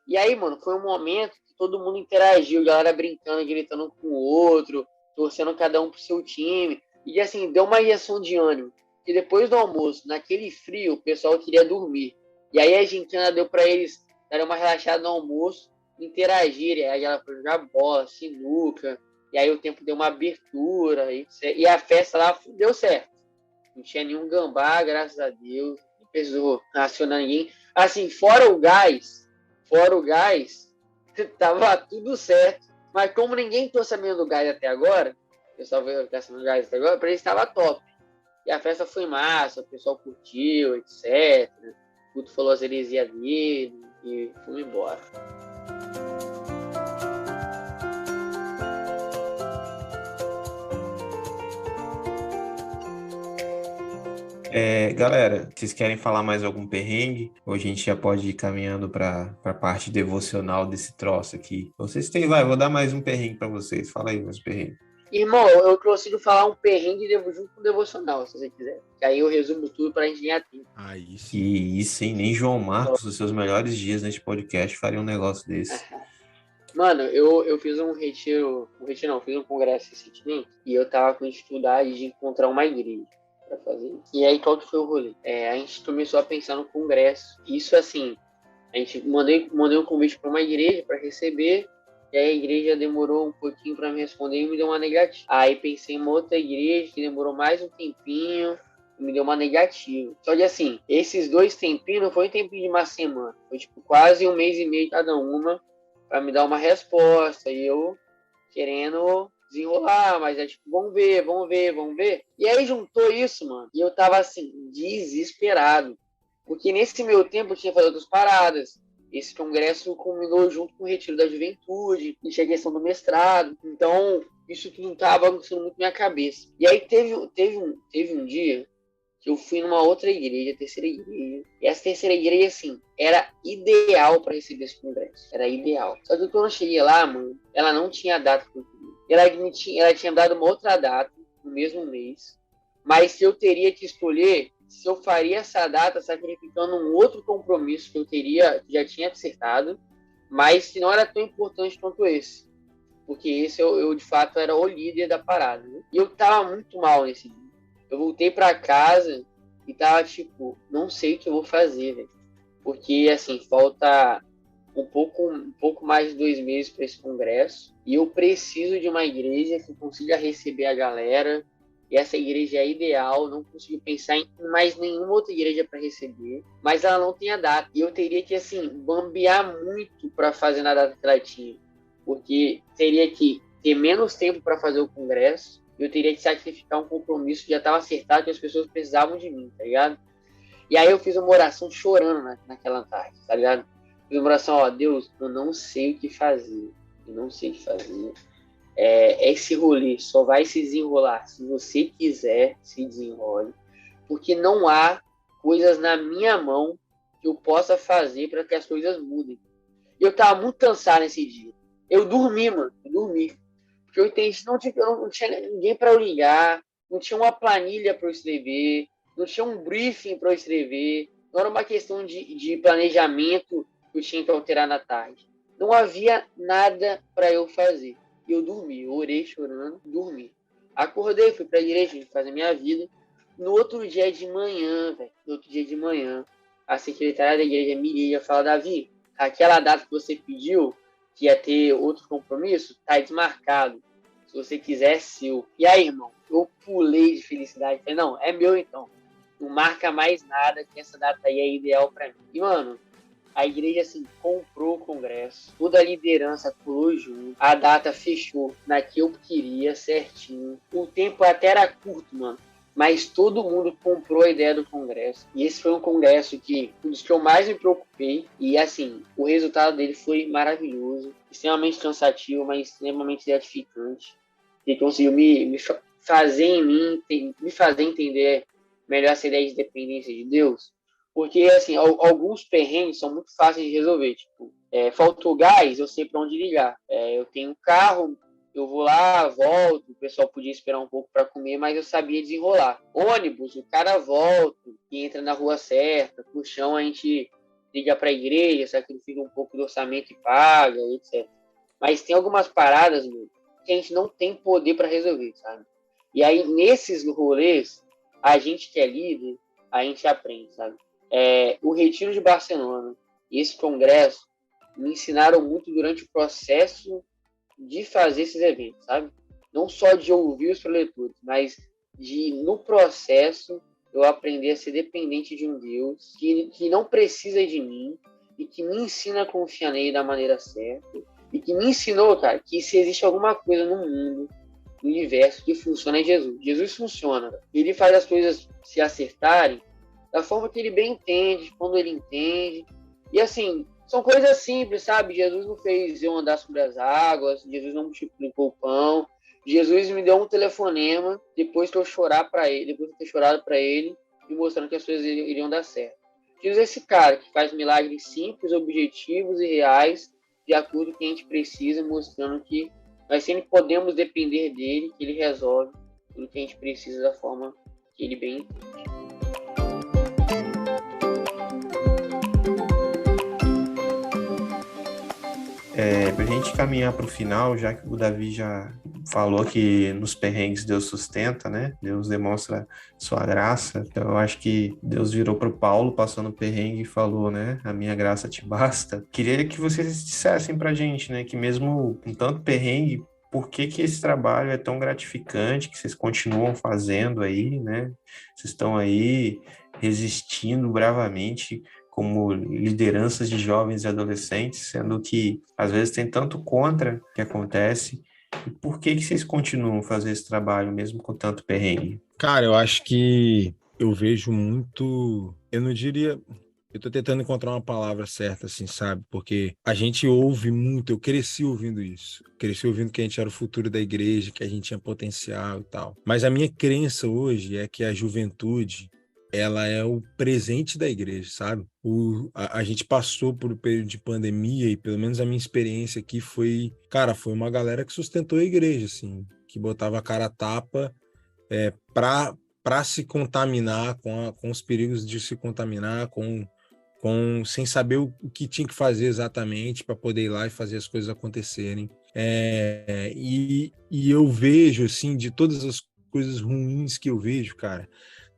E aí, mano, foi um momento que todo mundo interagiu, a galera brincando, gritando um com o outro, torcendo cada um pro seu time. E assim, deu uma injeção de ânimo. E depois do almoço, naquele frio, o pessoal queria dormir. E aí a gincana deu pra eles darem uma relaxada no almoço, interagirem. Aí ela foi jogar bola, sinuca. E aí o tempo deu uma abertura. E a festa lá deu certo. Não tinha nenhum gambá, graças a Deus. Não precisou racionar ninguém. Assim, fora o gás, tava tudo certo. Mas como ninguém tô sabendo do gás até agora, o pessoal veio sabendo do gás até agora, pra eles estava top. E a festa foi massa, o pessoal curtiu, etc. O Guto falou as heresias dele e fomos embora. Galera, vocês querem falar mais algum perrengue? Ou a gente já pode ir caminhando para a parte devocional desse troço aqui? Vocês têm, vou dar mais um perrengue para vocês. Fala aí, meus perrengues. Irmão, eu consigo falar um perrengue junto com o devocional, se você quiser. Que aí eu resumo tudo pra gente ganhar tempo. Aí sim. Que isso, hein? Nem João Marcos, nos seus melhores dias neste podcast, faria um negócio desse. Mano, eu fiz um retiro não, fiz um congresso recentemente e eu tava com dificuldade de encontrar uma igreja pra fazer. E aí, qual que foi o rolê? A gente começou a pensar no congresso. Isso assim, a gente mandei um convite pra uma igreja pra receber. E aí a igreja demorou um pouquinho para me responder e me deu uma negativa. Aí pensei em uma outra igreja que demorou mais um tempinho e me deu uma negativa. Só que assim, esses 2 tempinhos não foi um tempinho de uma semana. Foi tipo quase 1 mês e meio cada uma para me dar uma resposta. E eu querendo desenrolar, mas é tipo, vamos ver. E aí juntou isso, mano. E eu tava assim, desesperado. Porque nesse meu tempo eu tinha feito outras paradas. Esse congresso culminou junto com o retiro da juventude, e tinha a questão do mestrado. Então, isso tudo estava bagunçando muito minha cabeça. E aí teve um dia que eu fui numa outra igreja, terceira igreja. E essa terceira igreja, assim, era ideal para receber esse congresso. Era ideal. Só que quando eu cheguei lá, mano, ela não tinha data que eu queria. Ela tinha dado uma outra data, no mesmo mês. Mas eu teria que escolher se eu faria essa data sacrificando um outro compromisso que já tinha acertado, mas que não era tão importante quanto esse. Porque esse eu de fato, era o líder da parada. Né? E eu tava muito mal nesse dia. Eu voltei pra casa e tava tipo, não sei o que eu vou fazer, velho. Porque, assim, falta um pouco mais de 2 meses para esse congresso. E eu preciso de uma igreja que consiga receber a galera. E essa igreja é ideal, não consigo pensar em mais nenhuma outra igreja para receber, mas ela não tem a data. E eu teria que, assim, bambear muito para fazer na data que ela tinha, porque teria que ter menos tempo para fazer o congresso, e eu teria que sacrificar um compromisso que já estava acertado, que as pessoas precisavam de mim, tá ligado? E aí eu fiz uma oração chorando naquela tarde, tá ligado? Fiz uma oração, ó, Deus, eu não sei o que fazer, esse rolê só vai se desenrolar se você quiser se desenrole, porque não há coisas na minha mão que eu possa fazer para que as coisas mudem. E eu tava muito cansado nesse dia. Eu dormi, mano, porque eu entendi, não tinha ninguém para eu ligar, não tinha uma planilha para eu escrever, não tinha um briefing para eu escrever, não era uma questão de planejamento que eu tinha que alterar na tarde. Não havia nada para eu fazer. E eu dormi, eu orei chorando, dormi. Acordei, fui pra igreja, fazer minha vida. No outro dia de manhã, a secretária da igreja me liga e fala, Davi, aquela data que você pediu, que ia ter outro compromisso, tá desmarcado. Se você quiser, é seu. E aí, irmão, eu pulei de felicidade. Falei, não, é meu então. Não marca mais nada, que essa data aí é ideal pra mim. E, mano, a igreja, assim, comprou o congresso. Toda a liderança pulou junto. A data fechou na que eu queria, certinho. O tempo até era curto, mano. Mas todo mundo comprou a ideia do congresso. E esse foi um congresso um dos que eu mais me preocupei. E, assim, o resultado dele foi maravilhoso. Extremamente cansativo, mas extremamente gratificante. Ele conseguiu me fazer entender melhor essa ideia de dependência de Deus. Porque, assim, alguns perrengues são muito fáceis de resolver. Tipo, faltou gás, eu sei para onde ligar. Eu tenho um carro, eu vou lá, volto, o pessoal podia esperar um pouco para comer, mas eu sabia desenrolar. Ônibus, o cara volta e entra na rua certa. Puxão, a gente liga para a igreja, sacrifica um pouco do orçamento e paga, etc. Mas tem algumas paradas, meu, que a gente não tem poder para resolver, sabe? E aí, nesses rolês, a gente que é líder, a gente aprende, sabe? O Retiro de Barcelona e esse congresso me ensinaram muito durante o processo de fazer esses eventos, sabe? Não só de ouvir os preletores, mas de, no processo, eu aprender a ser dependente de um Deus que não precisa de mim e que me ensina a confiar nele da maneira certa e que me ensinou, cara, que se existe alguma coisa no mundo, no universo, que funciona é Jesus. Jesus funciona. Ele faz as coisas se acertarem da forma que ele bem entende, quando ele entende. E assim, são coisas simples, sabe? Jesus não fez eu andar sobre as águas, Jesus não multiplicou o pão, Jesus me deu um telefonema depois que eu chorar para ele, depois de ter chorado para ele, me mostrando que as coisas iriam dar certo. Jesus é esse cara que faz milagres simples, objetivos e reais, de acordo com o que a gente precisa, mostrando que nós sempre podemos depender dele, que ele resolve tudo que a gente precisa da forma que ele bem entende. Para a gente caminhar para o final, já que o Davi já falou que nos perrengues Deus sustenta, né? Deus demonstra sua graça. Então, eu acho que Deus virou para o Paulo, passando o perrengue e falou, né? A minha graça te basta. Queria que vocês dissessem para a gente, né? Que mesmo com tanto perrengue, por que esse trabalho é tão gratificante, que vocês continuam fazendo aí, né? Vocês estão aí resistindo bravamente como lideranças de jovens e adolescentes, sendo que às vezes tem tanto contra que acontece. E por que vocês continuam fazendo esse trabalho mesmo com tanto perrengue? Cara, eu acho que eu vejo muito, eu não diria, eu tô tentando encontrar uma palavra certa, assim, sabe? Porque a gente ouve muito, eu cresci ouvindo isso. Cresci ouvindo que a gente era o futuro da igreja, que a gente tinha potencial e tal. Mas a minha crença hoje é que a juventude, ela é o presente da igreja, sabe? A gente passou por um período de pandemia e pelo menos a minha experiência aqui foi, cara, foi uma galera que sustentou a igreja, assim, que botava a cara a tapa para se contaminar com os perigos de se contaminar, sem saber o que tinha que fazer exatamente para poder ir lá e fazer as coisas acontecerem. E eu vejo, assim, de todas as coisas ruins que eu vejo, cara,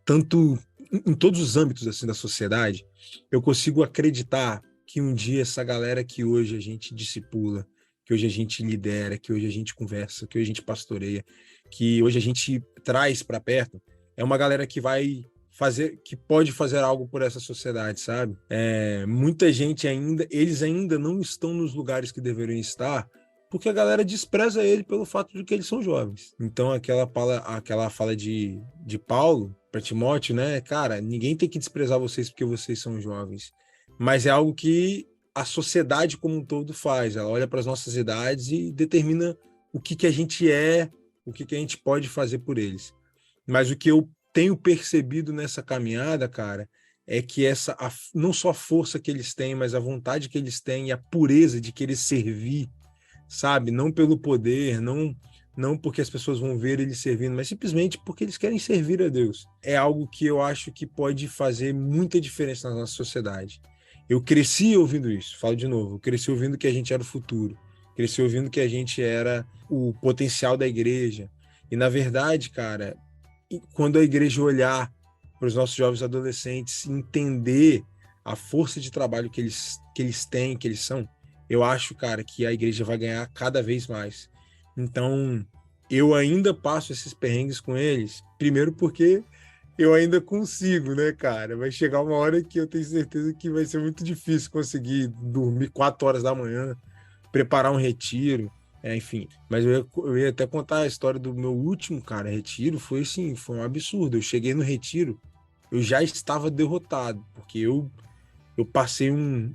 tanto em todos os âmbitos assim da sociedade, eu consigo acreditar que um dia essa galera que hoje a gente discipula, que hoje a gente lidera, que hoje a gente conversa, que hoje a gente pastoreia, que hoje a gente traz para perto, é uma galera que vai fazer, que pode fazer algo por essa sociedade, sabe? Muita gente eles ainda não estão nos lugares que deveriam estar, porque a galera despreza ele pelo fato de que eles são jovens. Então aquela fala de Paulo para Timóteo, né? Cara, ninguém tem que desprezar vocês porque vocês são jovens. Mas é algo que a sociedade como um todo faz. Ela olha para as nossas idades e determina o que a gente é, o que a gente pode fazer por eles. Mas o que eu tenho percebido nessa caminhada, cara, é que não só a força que eles têm, mas a vontade que eles têm e a pureza de querer servir, sabe? Não pelo poder, não porque as pessoas vão ver eles servindo, mas simplesmente porque eles querem servir a Deus. É algo que eu acho que pode fazer muita diferença na nossa sociedade. Eu cresci ouvindo isso, falo de novo, eu cresci ouvindo que a gente era o futuro, cresci ouvindo que a gente era o potencial da igreja. E, na verdade, cara, quando a igreja olhar para os nossos jovens adolescentes, entender a força de trabalho que eles têm, que eles são, eu acho, cara, que a igreja vai ganhar cada vez mais. Então, eu ainda passo esses perrengues com eles, primeiro porque eu ainda consigo, né, cara? Vai chegar uma hora que eu tenho certeza que vai ser muito difícil conseguir dormir 4 horas da manhã, preparar um retiro, enfim. Mas eu ia até contar a história do meu último, cara, retiro, foi assim, foi um absurdo. Eu cheguei no retiro, eu já estava derrotado, porque eu passei um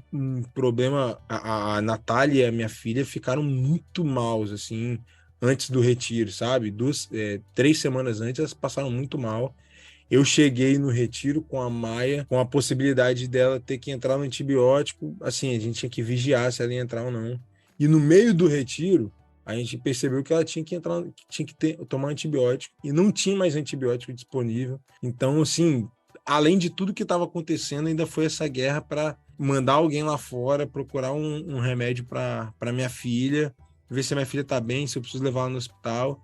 problema, a Natália e a minha filha ficaram muito maus, assim, antes do retiro, sabe? 3 semanas antes, elas passaram muito mal. Eu cheguei no retiro com a Maia, com a possibilidade dela ter que entrar no antibiótico. Assim, a gente tinha que vigiar se ela ia entrar ou não. E no meio do retiro, a gente percebeu que ela tinha que entrar, tomar antibiótico. E não tinha mais antibiótico disponível. Então, assim, além de tudo que estava acontecendo, ainda foi essa guerra para mandar alguém lá fora, procurar um remédio para minha filha, ver se a minha filha tá bem, se eu preciso levar ela no hospital.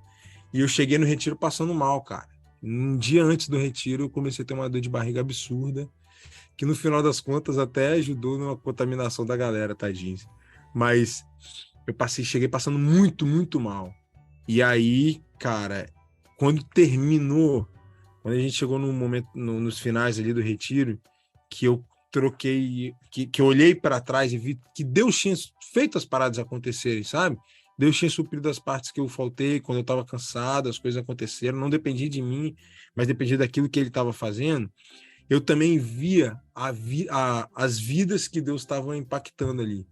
E eu cheguei no retiro passando mal, cara. Um dia antes do retiro, eu comecei a ter uma dor de barriga absurda, que no final das contas até ajudou na contaminação da galera, tadinho. Mas cheguei passando muito, muito mal. E aí, cara, quando a gente chegou no momento, nos finais ali do retiro, que eu troquei, que eu olhei para trás e vi que Deus tinha feito as paradas acontecerem, sabe? Deus tinha suprido as partes que eu faltei, quando eu estava cansado, as coisas aconteceram, não dependia de mim, mas dependia daquilo que ele estava fazendo. Eu também via as vidas que Deus estava impactando ali.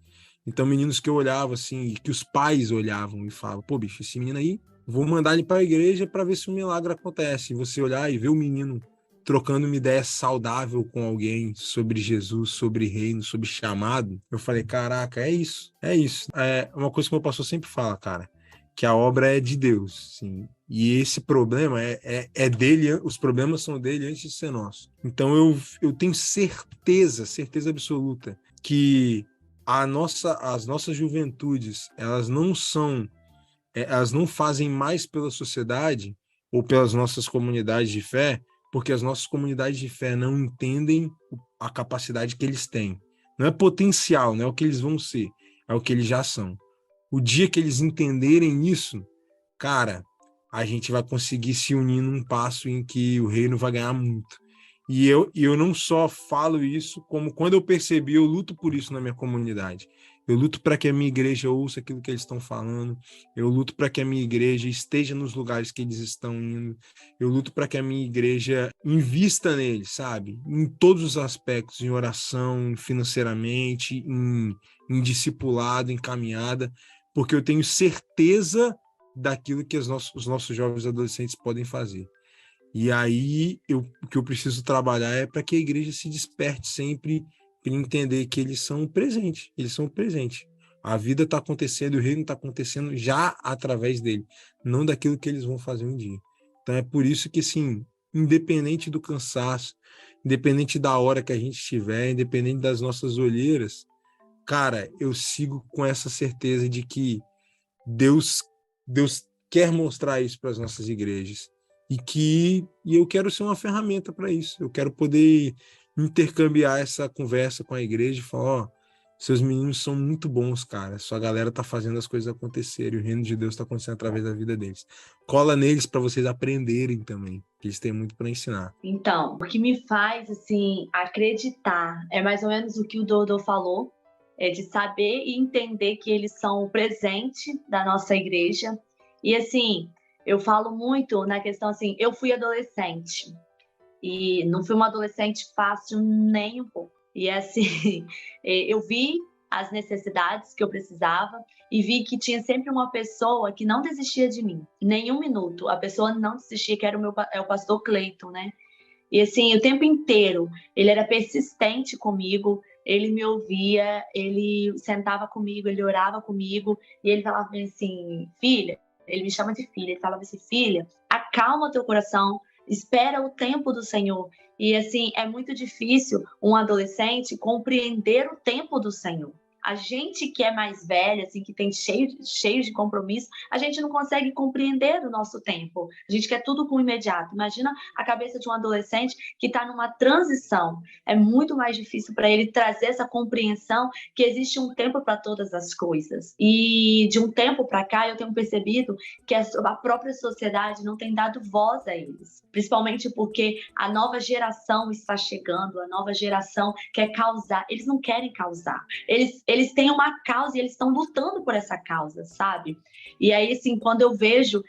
Então, meninos que eu olhava assim, que os pais olhavam e falavam, pô, bicho, esse menino aí, vou mandar ele para a igreja para ver se um milagre acontece. E você olhar e ver o menino trocando uma ideia saudável com alguém sobre Jesus, sobre reino, sobre chamado, eu falei, caraca, é isso. É uma coisa que o meu pastor sempre fala, cara, que a obra é de Deus, sim. E esse problema é dele, os problemas são dele antes de ser nosso. Então eu tenho certeza absoluta que as nossas juventudes, elas não fazem mais pela sociedade ou pelas nossas comunidades de fé, porque as nossas comunidades de fé não entendem a capacidade que eles têm. Não é potencial, não é o que eles vão ser, é o que eles já são. O dia que eles entenderem isso, cara, a gente vai conseguir se unir num passo em que o reino vai ganhar muito. E eu não só falo isso, como quando eu percebi, eu luto por isso na minha comunidade. Eu luto para que a minha igreja ouça aquilo que eles estão falando. Eu luto para que a minha igreja esteja nos lugares que eles estão indo. Eu luto para que a minha igreja invista neles, sabe? Em todos os aspectos, em oração, financeiramente, em discipulado, em caminhada, porque eu tenho certeza daquilo que os nossos jovens adolescentes podem fazer. E aí, o que eu preciso trabalhar é para que a igreja se desperte sempre para entender que eles são presente. A vida está acontecendo, o reino está acontecendo já através dele, não daquilo que eles vão fazer um dia. Então é por isso que, assim, independente do cansaço, independente da hora que a gente estiver, independente das nossas olheiras, cara, eu sigo com essa certeza de que Deus quer mostrar isso para as nossas igrejas. E eu quero ser uma ferramenta para isso. Eu quero poder intercambiar essa conversa com a igreja e falar, ó, seus meninos são muito bons, cara. Sua galera tá fazendo as coisas acontecerem. O reino de Deus está acontecendo através da vida deles. Cola neles para vocês aprenderem também, que eles têm muito para ensinar. Então, o que me faz, assim, acreditar é mais ou menos o que o Dodô falou, é de saber e entender que eles são o presente da nossa igreja. E, assim, eu falo muito na questão, assim, eu fui adolescente e não fui uma adolescente fácil nem um pouco. E, assim, eu vi as necessidades que eu precisava e vi que tinha sempre uma pessoa que não desistia de mim, nenhum minuto. A pessoa não desistia, que era o pastor Cleiton, né? E, assim, o tempo inteiro, ele era persistente comigo, ele me ouvia, ele sentava comigo, ele orava comigo, e ele falava assim, filha, ele me chama de filha, ele falava assim, filha, acalma teu coração, espera o tempo do Senhor. E, assim, é muito difícil um adolescente compreender o tempo do Senhor. A gente que é mais velha, assim, que tem cheio de compromisso, a gente não consegue compreender o nosso tempo. A gente quer tudo com imediato. Imagina a cabeça de um adolescente que está numa transição. É muito mais difícil para ele trazer essa compreensão que existe um tempo para todas as coisas. E de um tempo para cá, eu tenho percebido que a própria sociedade não tem dado voz a eles. Principalmente porque a nova geração está chegando, a nova geração quer causar. Eles não querem causar. Eles têm uma causa e eles estão lutando por essa causa, sabe? E aí, assim, quando eu vejo,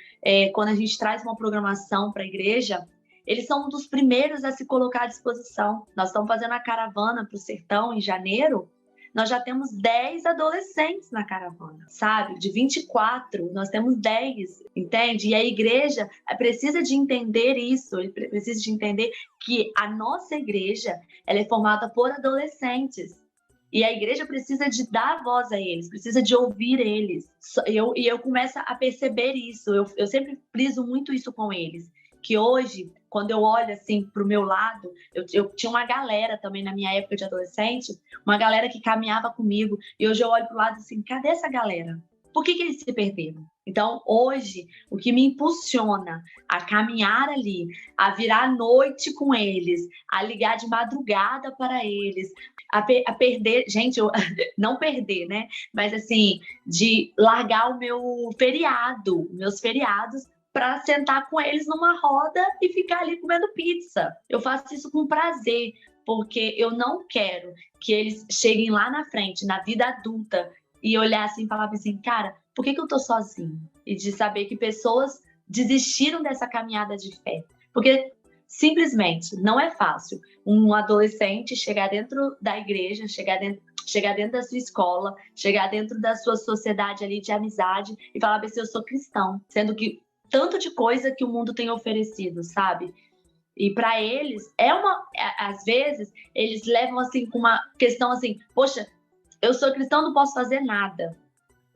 quando a gente traz uma programação para a igreja, eles são um dos primeiros a se colocar à disposição. Nós estamos fazendo a caravana para o Sertão em janeiro. nós já temos 10 adolescentes na caravana, sabe? De 24, nós temos 10, entende? E a igreja precisa de entender isso, ele precisa de entender que a nossa igreja, ela é formada por adolescentes. E a igreja precisa de dar voz a eles, precisa de ouvir eles. E eu começo a perceber isso, eu sempre friso muito isso com eles. Que hoje, quando eu olho assim para o meu lado, eu tinha uma galera também na minha época de adolescente, uma galera que caminhava comigo, e hoje eu olho para o lado assim, cadê essa galera? Por que eles se perderam? Então, hoje, o que me impulsiona a caminhar ali, a virar à noite com eles, a ligar de madrugada para eles, a perder, gente, não perder, né? Mas assim, de largar o meu feriado, meus feriados, para sentar com eles numa roda e ficar ali comendo pizza. Eu faço isso com prazer, porque eu não quero que eles cheguem lá na frente, na vida adulta, e olhar assim e falar assim, cara, por que eu tô sozinho? E de saber que pessoas desistiram dessa caminhada de fé. Porque simplesmente não é fácil um adolescente chegar dentro da igreja, chegar dentro da sua escola, chegar dentro da sua sociedade ali de amizade e falar assim, eu sou cristão, sendo que tanto de coisa que o mundo tem oferecido, sabe? E para eles, às vezes, eles levam assim com uma questão assim, poxa, eu sou cristão, não posso fazer nada.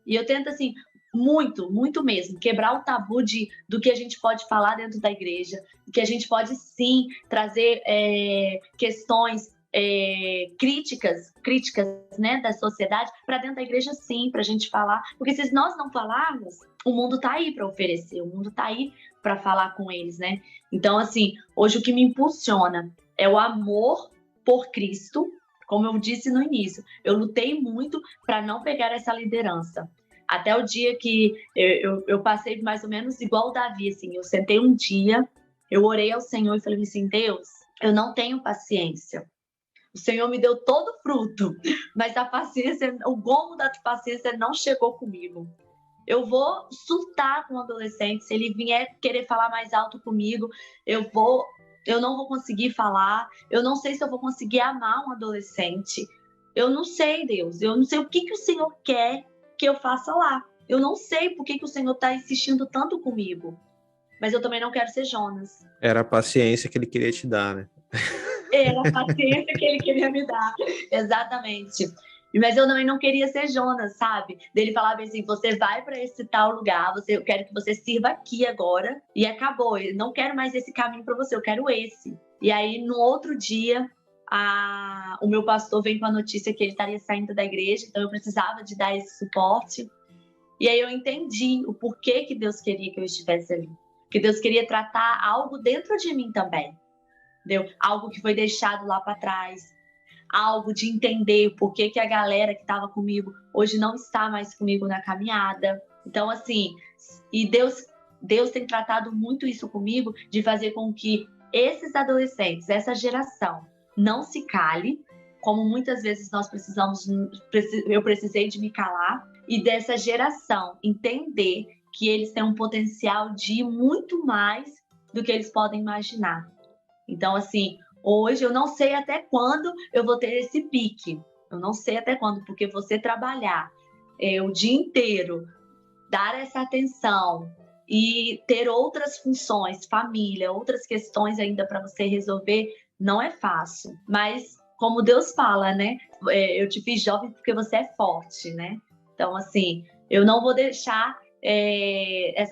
E eu tento assim, muito mesmo, quebrar o tabu do que a gente pode falar dentro da igreja, que a gente pode sim trazer questões críticas, né, da sociedade para dentro da igreja, sim, para a gente falar, porque se nós não falarmos, o mundo está aí para oferecer, o mundo está aí para falar com eles, né? Então, assim, hoje o que me impulsiona é o amor por Cristo, como eu disse no início, eu lutei muito para não pegar essa liderança. Até o dia que eu passei mais ou menos igual o Davi, assim, eu sentei um dia, eu orei ao Senhor e falei assim, Deus, eu não tenho paciência. O Senhor me deu todo o fruto, mas a paciência, o gomo da paciência não chegou comigo. Eu vou surtar com o adolescente, se ele vier querer falar mais alto comigo, eu não vou conseguir falar, eu não sei se eu vou conseguir amar um adolescente. Eu não sei, Deus, eu não sei o que o Senhor quer que eu faça lá. Eu não sei por que o Senhor está insistindo tanto comigo, mas eu também não quero ser Jonas. Era a paciência que ele queria te dar, né? Era a paciência que ele queria me dar, exatamente. Mas eu também não queria ser Jonas, sabe? Dele falar assim, você vai para esse tal lugar, eu quero que você sirva aqui agora, e acabou. Eu não quero mais esse caminho para você, eu quero esse. E aí, no outro dia, o meu pastor veio com a notícia que ele estaria saindo da igreja, então eu precisava de dar esse suporte. E aí eu entendi o porquê que Deus queria que eu estivesse ali. Que Deus queria tratar algo dentro de mim também. Entendeu? Algo que foi deixado lá para trás. Algo de entender o porquê que a galera que estava comigo hoje não está mais comigo na caminhada. Então, assim, e Deus tem tratado muito isso comigo, de fazer com que esses adolescentes, essa geração, não se cale, como muitas vezes eu precisei de me calar, e dessa geração entender que eles têm um potencial de ir muito mais do que eles podem imaginar. Então, assim, hoje eu não sei até quando eu vou ter esse pique. Eu não sei até quando, porque você trabalhar o dia inteiro, dar essa atenção e ter outras funções, família, outras questões ainda para você resolver, não é fácil. Mas, como Deus fala, né? Eu te fiz jovem porque você é forte, né? Então, assim, eu não vou deixar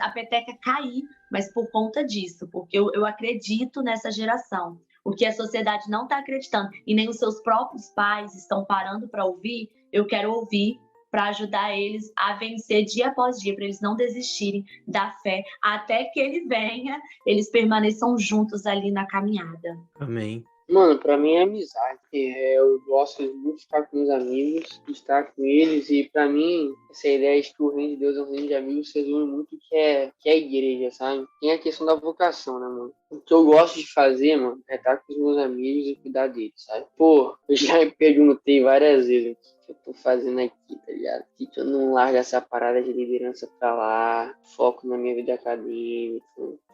a peteca cair, mas por conta disso, porque eu acredito nessa geração. O que a sociedade não está acreditando e nem os seus próprios pais estão parando para ouvir, eu quero ouvir para ajudar eles a vencer dia após dia, para eles não desistirem da fé, até que ele venha, eles permaneçam juntos ali na caminhada. Amém. Mano, pra mim é amizade. Eu gosto muito de estar com meus amigos, de estar com eles, e pra mim, essa ideia de que o reino de Deus é um reino de amigos resume muito o que é a igreja, sabe? Tem a questão da vocação, né, mano? O que eu gosto de fazer, mano, é estar com os meus amigos e cuidar deles, sabe? Pô, eu já me perguntei várias vezes o que eu tô fazendo aqui, tá ligado? Por que eu não largo essa parada de liderança pra lá, foco na minha vida acadêmica,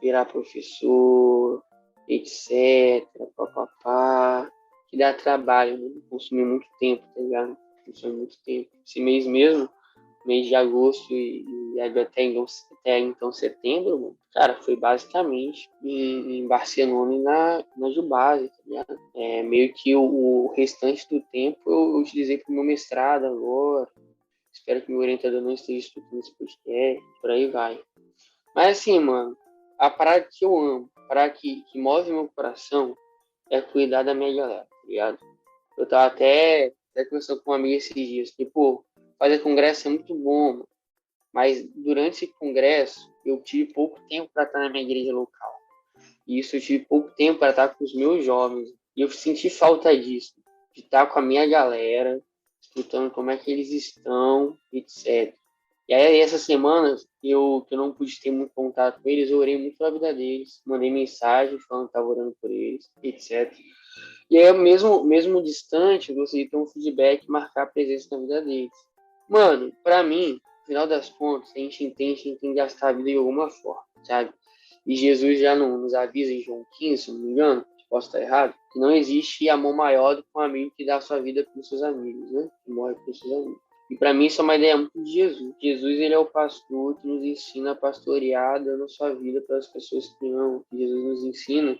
virar professor, etc, papapá, que dá trabalho, né? Consumir muito tempo, tá ligado? Isso há muito tempo. Esse mês mesmo, mês de agosto e até então setembro, mano, cara, foi basicamente em Barcelona e na Jubase, tá ligado? Meio que o restante do tempo eu utilizei para o meu mestrado agora. Espero que meu orientador não esteja escutando esse podcast, por aí vai. Mas assim, mano, a parada que eu amo, a parada que move meu coração é cuidar da minha galera, tá ligado? Eu tava até conversando com uma amiga esses dias, que, pô, fazer congresso é muito bom, mano. Mas durante esse congresso, eu tive pouco tempo para estar na minha igreja local. E isso eu tive pouco tempo para estar com os meus jovens. E eu senti falta disso, de estar com a minha galera, escutando como é que eles estão, etc. E aí, essas semanas, que eu não pude ter muito contato com eles, eu orei muito pela vida deles, mandei mensagem falando que estava orando por eles, etc. E aí, mesmo distante, eu gostaria de ter um feedback e marcar a presença na vida deles. Mano, pra mim, no final das contas, a gente tem que gastar a vida de alguma forma, sabe? E Jesus já nos avisa em João 15, se não me engano, posso estar errado, que não existe amor maior do que um amigo que dá a sua vida pelos seus amigos, né? Que morre pelos seus amigos. E para mim isso é uma ideia muito de Jesus. Jesus, ele é o pastor que nos ensina a pastorear, dando a sua vida para as pessoas que amam. Jesus nos ensina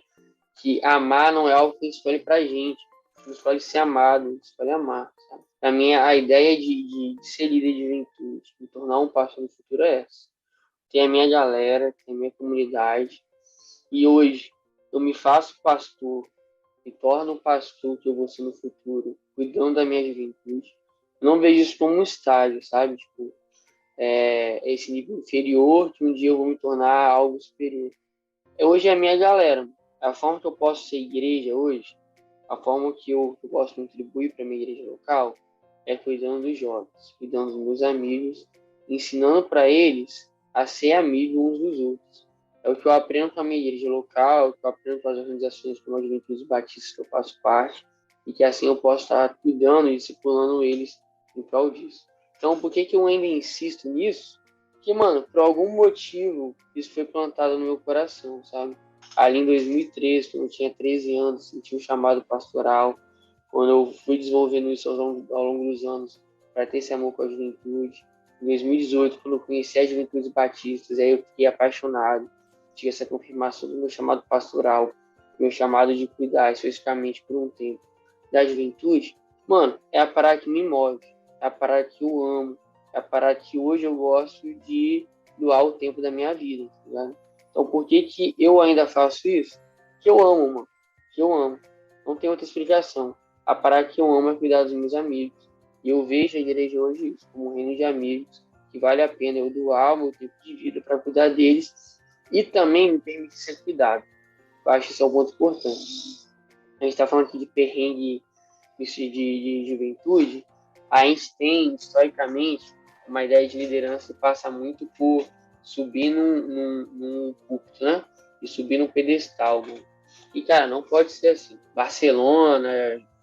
que amar não é algo que a gente escolhe pra gente. A gente escolhe ser amado, a gente escolhe amar, sabe? Pra mim, a ideia de ser líder de juventude, de tornar um pastor no futuro é essa. Tem a minha galera, tem a minha comunidade. E hoje, eu me faço pastor, me torno o pastor que eu vou ser no futuro, cuidando da minha juventude. Eu não vejo isso como um estágio, sabe? Tipo, esse nível inferior, que um dia eu vou me tornar algo superior. Hoje é a minha galera. A forma que eu posso ser igreja hoje, a forma que eu posso contribuir para a minha igreja local, é cuidando dos jovens, cuidando dos meus amigos, ensinando para eles a ser amigos uns dos outros. É o que eu aprendo com a minha igreja local, é o que eu aprendo com as organizações como a Juventude Batista que eu faço parte, e que assim eu posso estar cuidando e discipulando eles em prol disso. Então, por que eu ainda insisto nisso? Porque, mano, por algum motivo, isso foi plantado no meu coração, sabe? Ali em 2013, quando eu tinha 13 anos, senti um chamado pastoral, quando eu fui desenvolvendo isso ao longo dos anos, para ter esse amor com a juventude. Em 2018, quando eu conheci as Juventudes Batistas, aí eu fiquei apaixonado, tive essa confirmação do meu chamado pastoral, meu chamado de cuidar especificamente por um tempo da juventude. Mano, é a parada que me move, é a parada que eu amo, é a parada que hoje eu gosto de doar o tempo da minha vida, tá ligado? Então, por que eu ainda faço isso? Que eu amo, mano. Que eu amo. Não tem outra explicação. A parada que eu amo é cuidar dos meus amigos. E eu vejo a igreja hoje isso, como um reino de amigos, que vale a pena eu doar o meu tempo de vida para cuidar deles e também me permitir ser cuidado. Eu acho que isso é um ponto importante. A gente está falando aqui de perrengue de juventude. A gente tem, historicamente, uma ideia de liderança que passa muito por subir num púlpito, né? E subir num pedestal, mano. E, cara, não pode ser assim. Barcelona,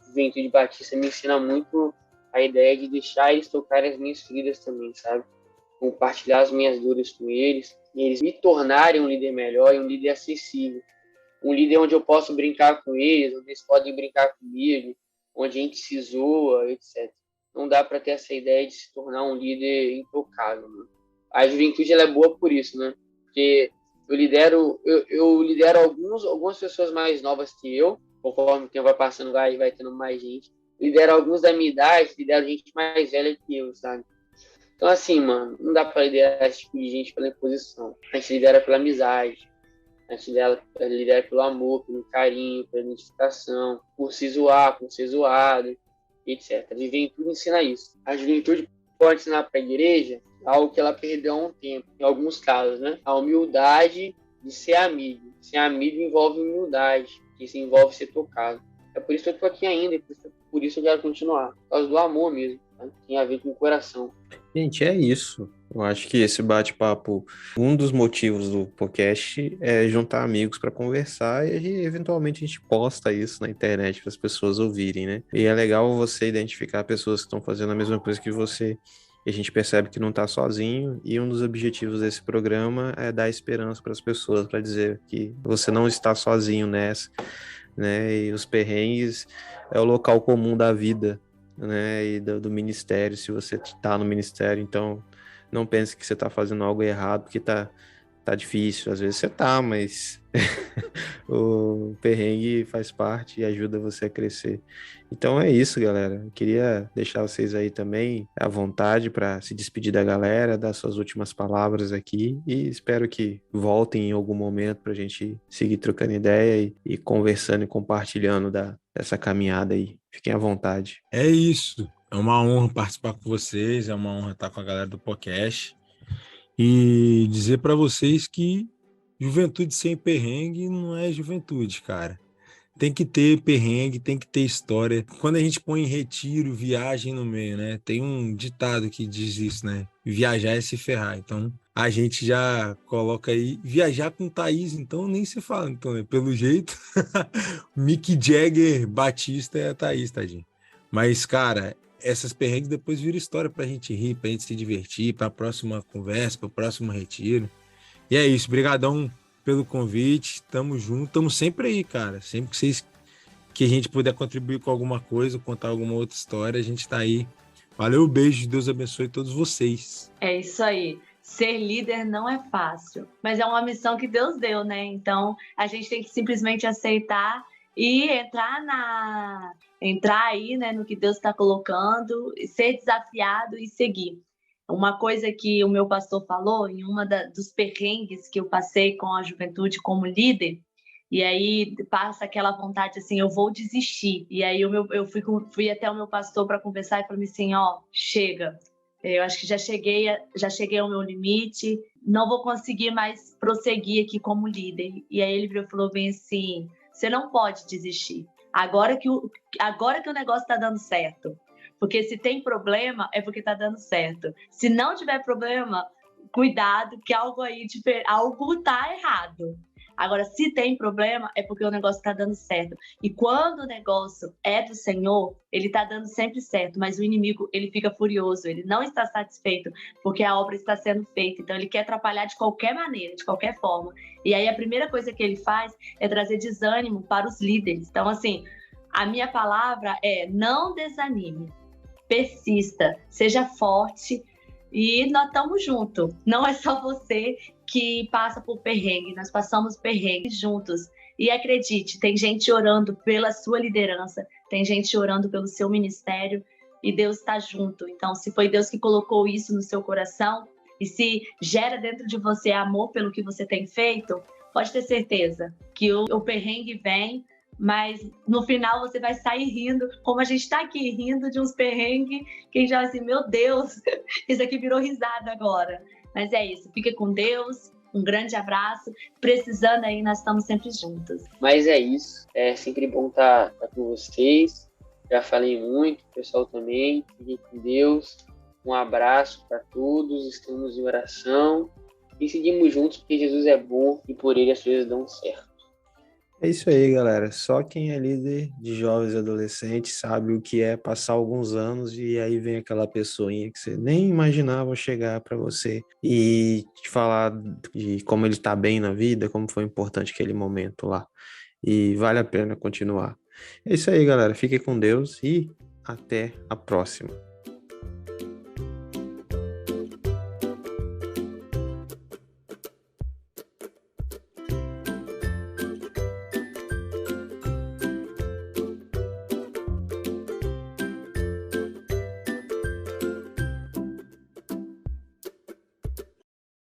Juventude Batista me ensina muito a ideia de deixar eles tocarem as minhas feridas também, sabe? Compartilhar as minhas dores com eles, e eles me tornarem um líder melhor e um líder acessível. Um líder onde eu posso brincar com eles, onde eles podem brincar comigo, onde a gente se zoa, etc. Não dá para ter essa ideia de se tornar um líder intocável, mano. A juventude ela é boa por isso, né? Porque eu lidero algumas pessoas mais novas que eu, conforme o tempo vai passando, vai tendo mais gente. Lidero alguns da minha idade, lidero gente mais velha que eu, sabe? Então, assim, mano, não dá pra liderar esse tipo de gente pela imposição. A gente lidera pela amizade, a gente lidera pelo amor, pelo carinho, pela identificação, por se zoar, por ser zoado, etc. A juventude ensina isso. A juventude pode ensinar para a igreja algo que ela perdeu há um tempo, em alguns casos, né? A humildade de ser amigo. Ser amigo envolve humildade, que isso envolve ser tocado. É por isso que eu estou aqui ainda, por isso eu quero continuar. Por causa do amor mesmo, tá? Tem a ver com o coração. Gente, é isso. Eu acho que esse bate-papo, um dos motivos do podcast é juntar amigos para conversar e eventualmente a gente posta isso na internet para as pessoas ouvirem, né? E é legal você identificar pessoas que estão fazendo a mesma coisa que você. E a gente percebe que não está sozinho, e um dos objetivos desse programa é dar esperança para as pessoas, para dizer que você não está sozinho nessa, né? E os perrengues é o local comum da vida, né, e do ministério, se você está no ministério. Então, não pense que você está fazendo algo errado, porque tá difícil. Às vezes você tá, mas o perrengue faz parte e ajuda você a crescer. Então é isso, galera. Eu queria deixar vocês aí também à vontade para se despedir da galera, dar suas últimas palavras aqui, e espero que voltem em algum momento para a gente seguir trocando ideia e conversando e compartilhando dessa caminhada aí. Fiquem à vontade. É isso. É uma honra participar com vocês, é uma honra estar com a galera do podcast e dizer para vocês que juventude sem perrengue não é juventude, cara. Tem que ter perrengue, tem que ter história. Quando a gente põe retiro, viagem no meio, né? Tem um ditado que diz isso, né? Viajar é se ferrar. Então, a gente já coloca aí viajar com Thaís, então nem se fala. Então, né? Pelo jeito, Mick Jagger, Batista é a Thaís, tadinho. Mas, cara, essas perrengues depois viram história pra gente rir, pra gente se divertir, pra próxima conversa, pro próximo retiro. E é isso, brigadão pelo convite, tamo junto, tamo sempre aí, cara. Sempre que a gente puder contribuir com alguma coisa, contar alguma outra história, a gente tá aí. Valeu, beijo, Deus abençoe todos vocês. É isso aí. Ser líder não é fácil, mas é uma missão que Deus deu, né? Então, a gente tem que simplesmente aceitar e entrar aí, né, no que Deus está colocando, ser desafiado e seguir. Uma coisa que o meu pastor falou em dos perrengues que eu passei com a juventude como líder, e aí passa aquela vontade assim, eu vou desistir. E aí eu fui até o meu pastor para conversar e falei assim, ó, chega. Eu acho que já cheguei ao meu limite, não vou conseguir mais prosseguir aqui como líder. E aí ele virou e falou bem assim, você não pode desistir. Agora que o negócio está dando certo. Porque se tem problema, é porque está dando certo. Se não tiver problema, cuidado, que algo está errado. Agora, se tem problema, é porque o negócio está dando certo. E quando o negócio é do Senhor, ele está dando sempre certo, mas o inimigo, ele fica furioso, ele não está satisfeito, porque a obra está sendo feita. Então, ele quer atrapalhar de qualquer maneira, de qualquer forma. E aí, a primeira coisa que ele faz é trazer desânimo para os líderes. Então, assim, a minha palavra é: não desanime. Persista, seja forte e nós estamos juntos. Não é só você que passa por perrengue, nós passamos perrengue juntos. E acredite, tem gente orando pela sua liderança, tem gente orando pelo seu ministério e Deus está junto. Então, se foi Deus que colocou isso no seu coração e se gera dentro de você amor pelo que você tem feito, pode ter certeza que o perrengue vem, mas no final você vai sair rindo, como a gente está aqui rindo de uns perrengues, que já assim, meu Deus, isso aqui virou risada agora. Mas é isso, fica com Deus, um grande abraço, precisando aí, nós estamos sempre juntos. Mas é isso, é sempre bom estar com vocês, já falei muito, o pessoal também, fiquem com Deus, um abraço para todos, estamos em oração e seguimos juntos porque Jesus é bom e por ele as coisas dão certo. É isso aí, galera. Só quem é líder de jovens e adolescentes sabe o que é passar alguns anos e aí vem aquela pessoinha que você nem imaginava chegar para você e te falar de como ele está bem na vida, como foi importante aquele momento lá. E vale a pena continuar. É isso aí, galera. Fiquem com Deus e até a próxima.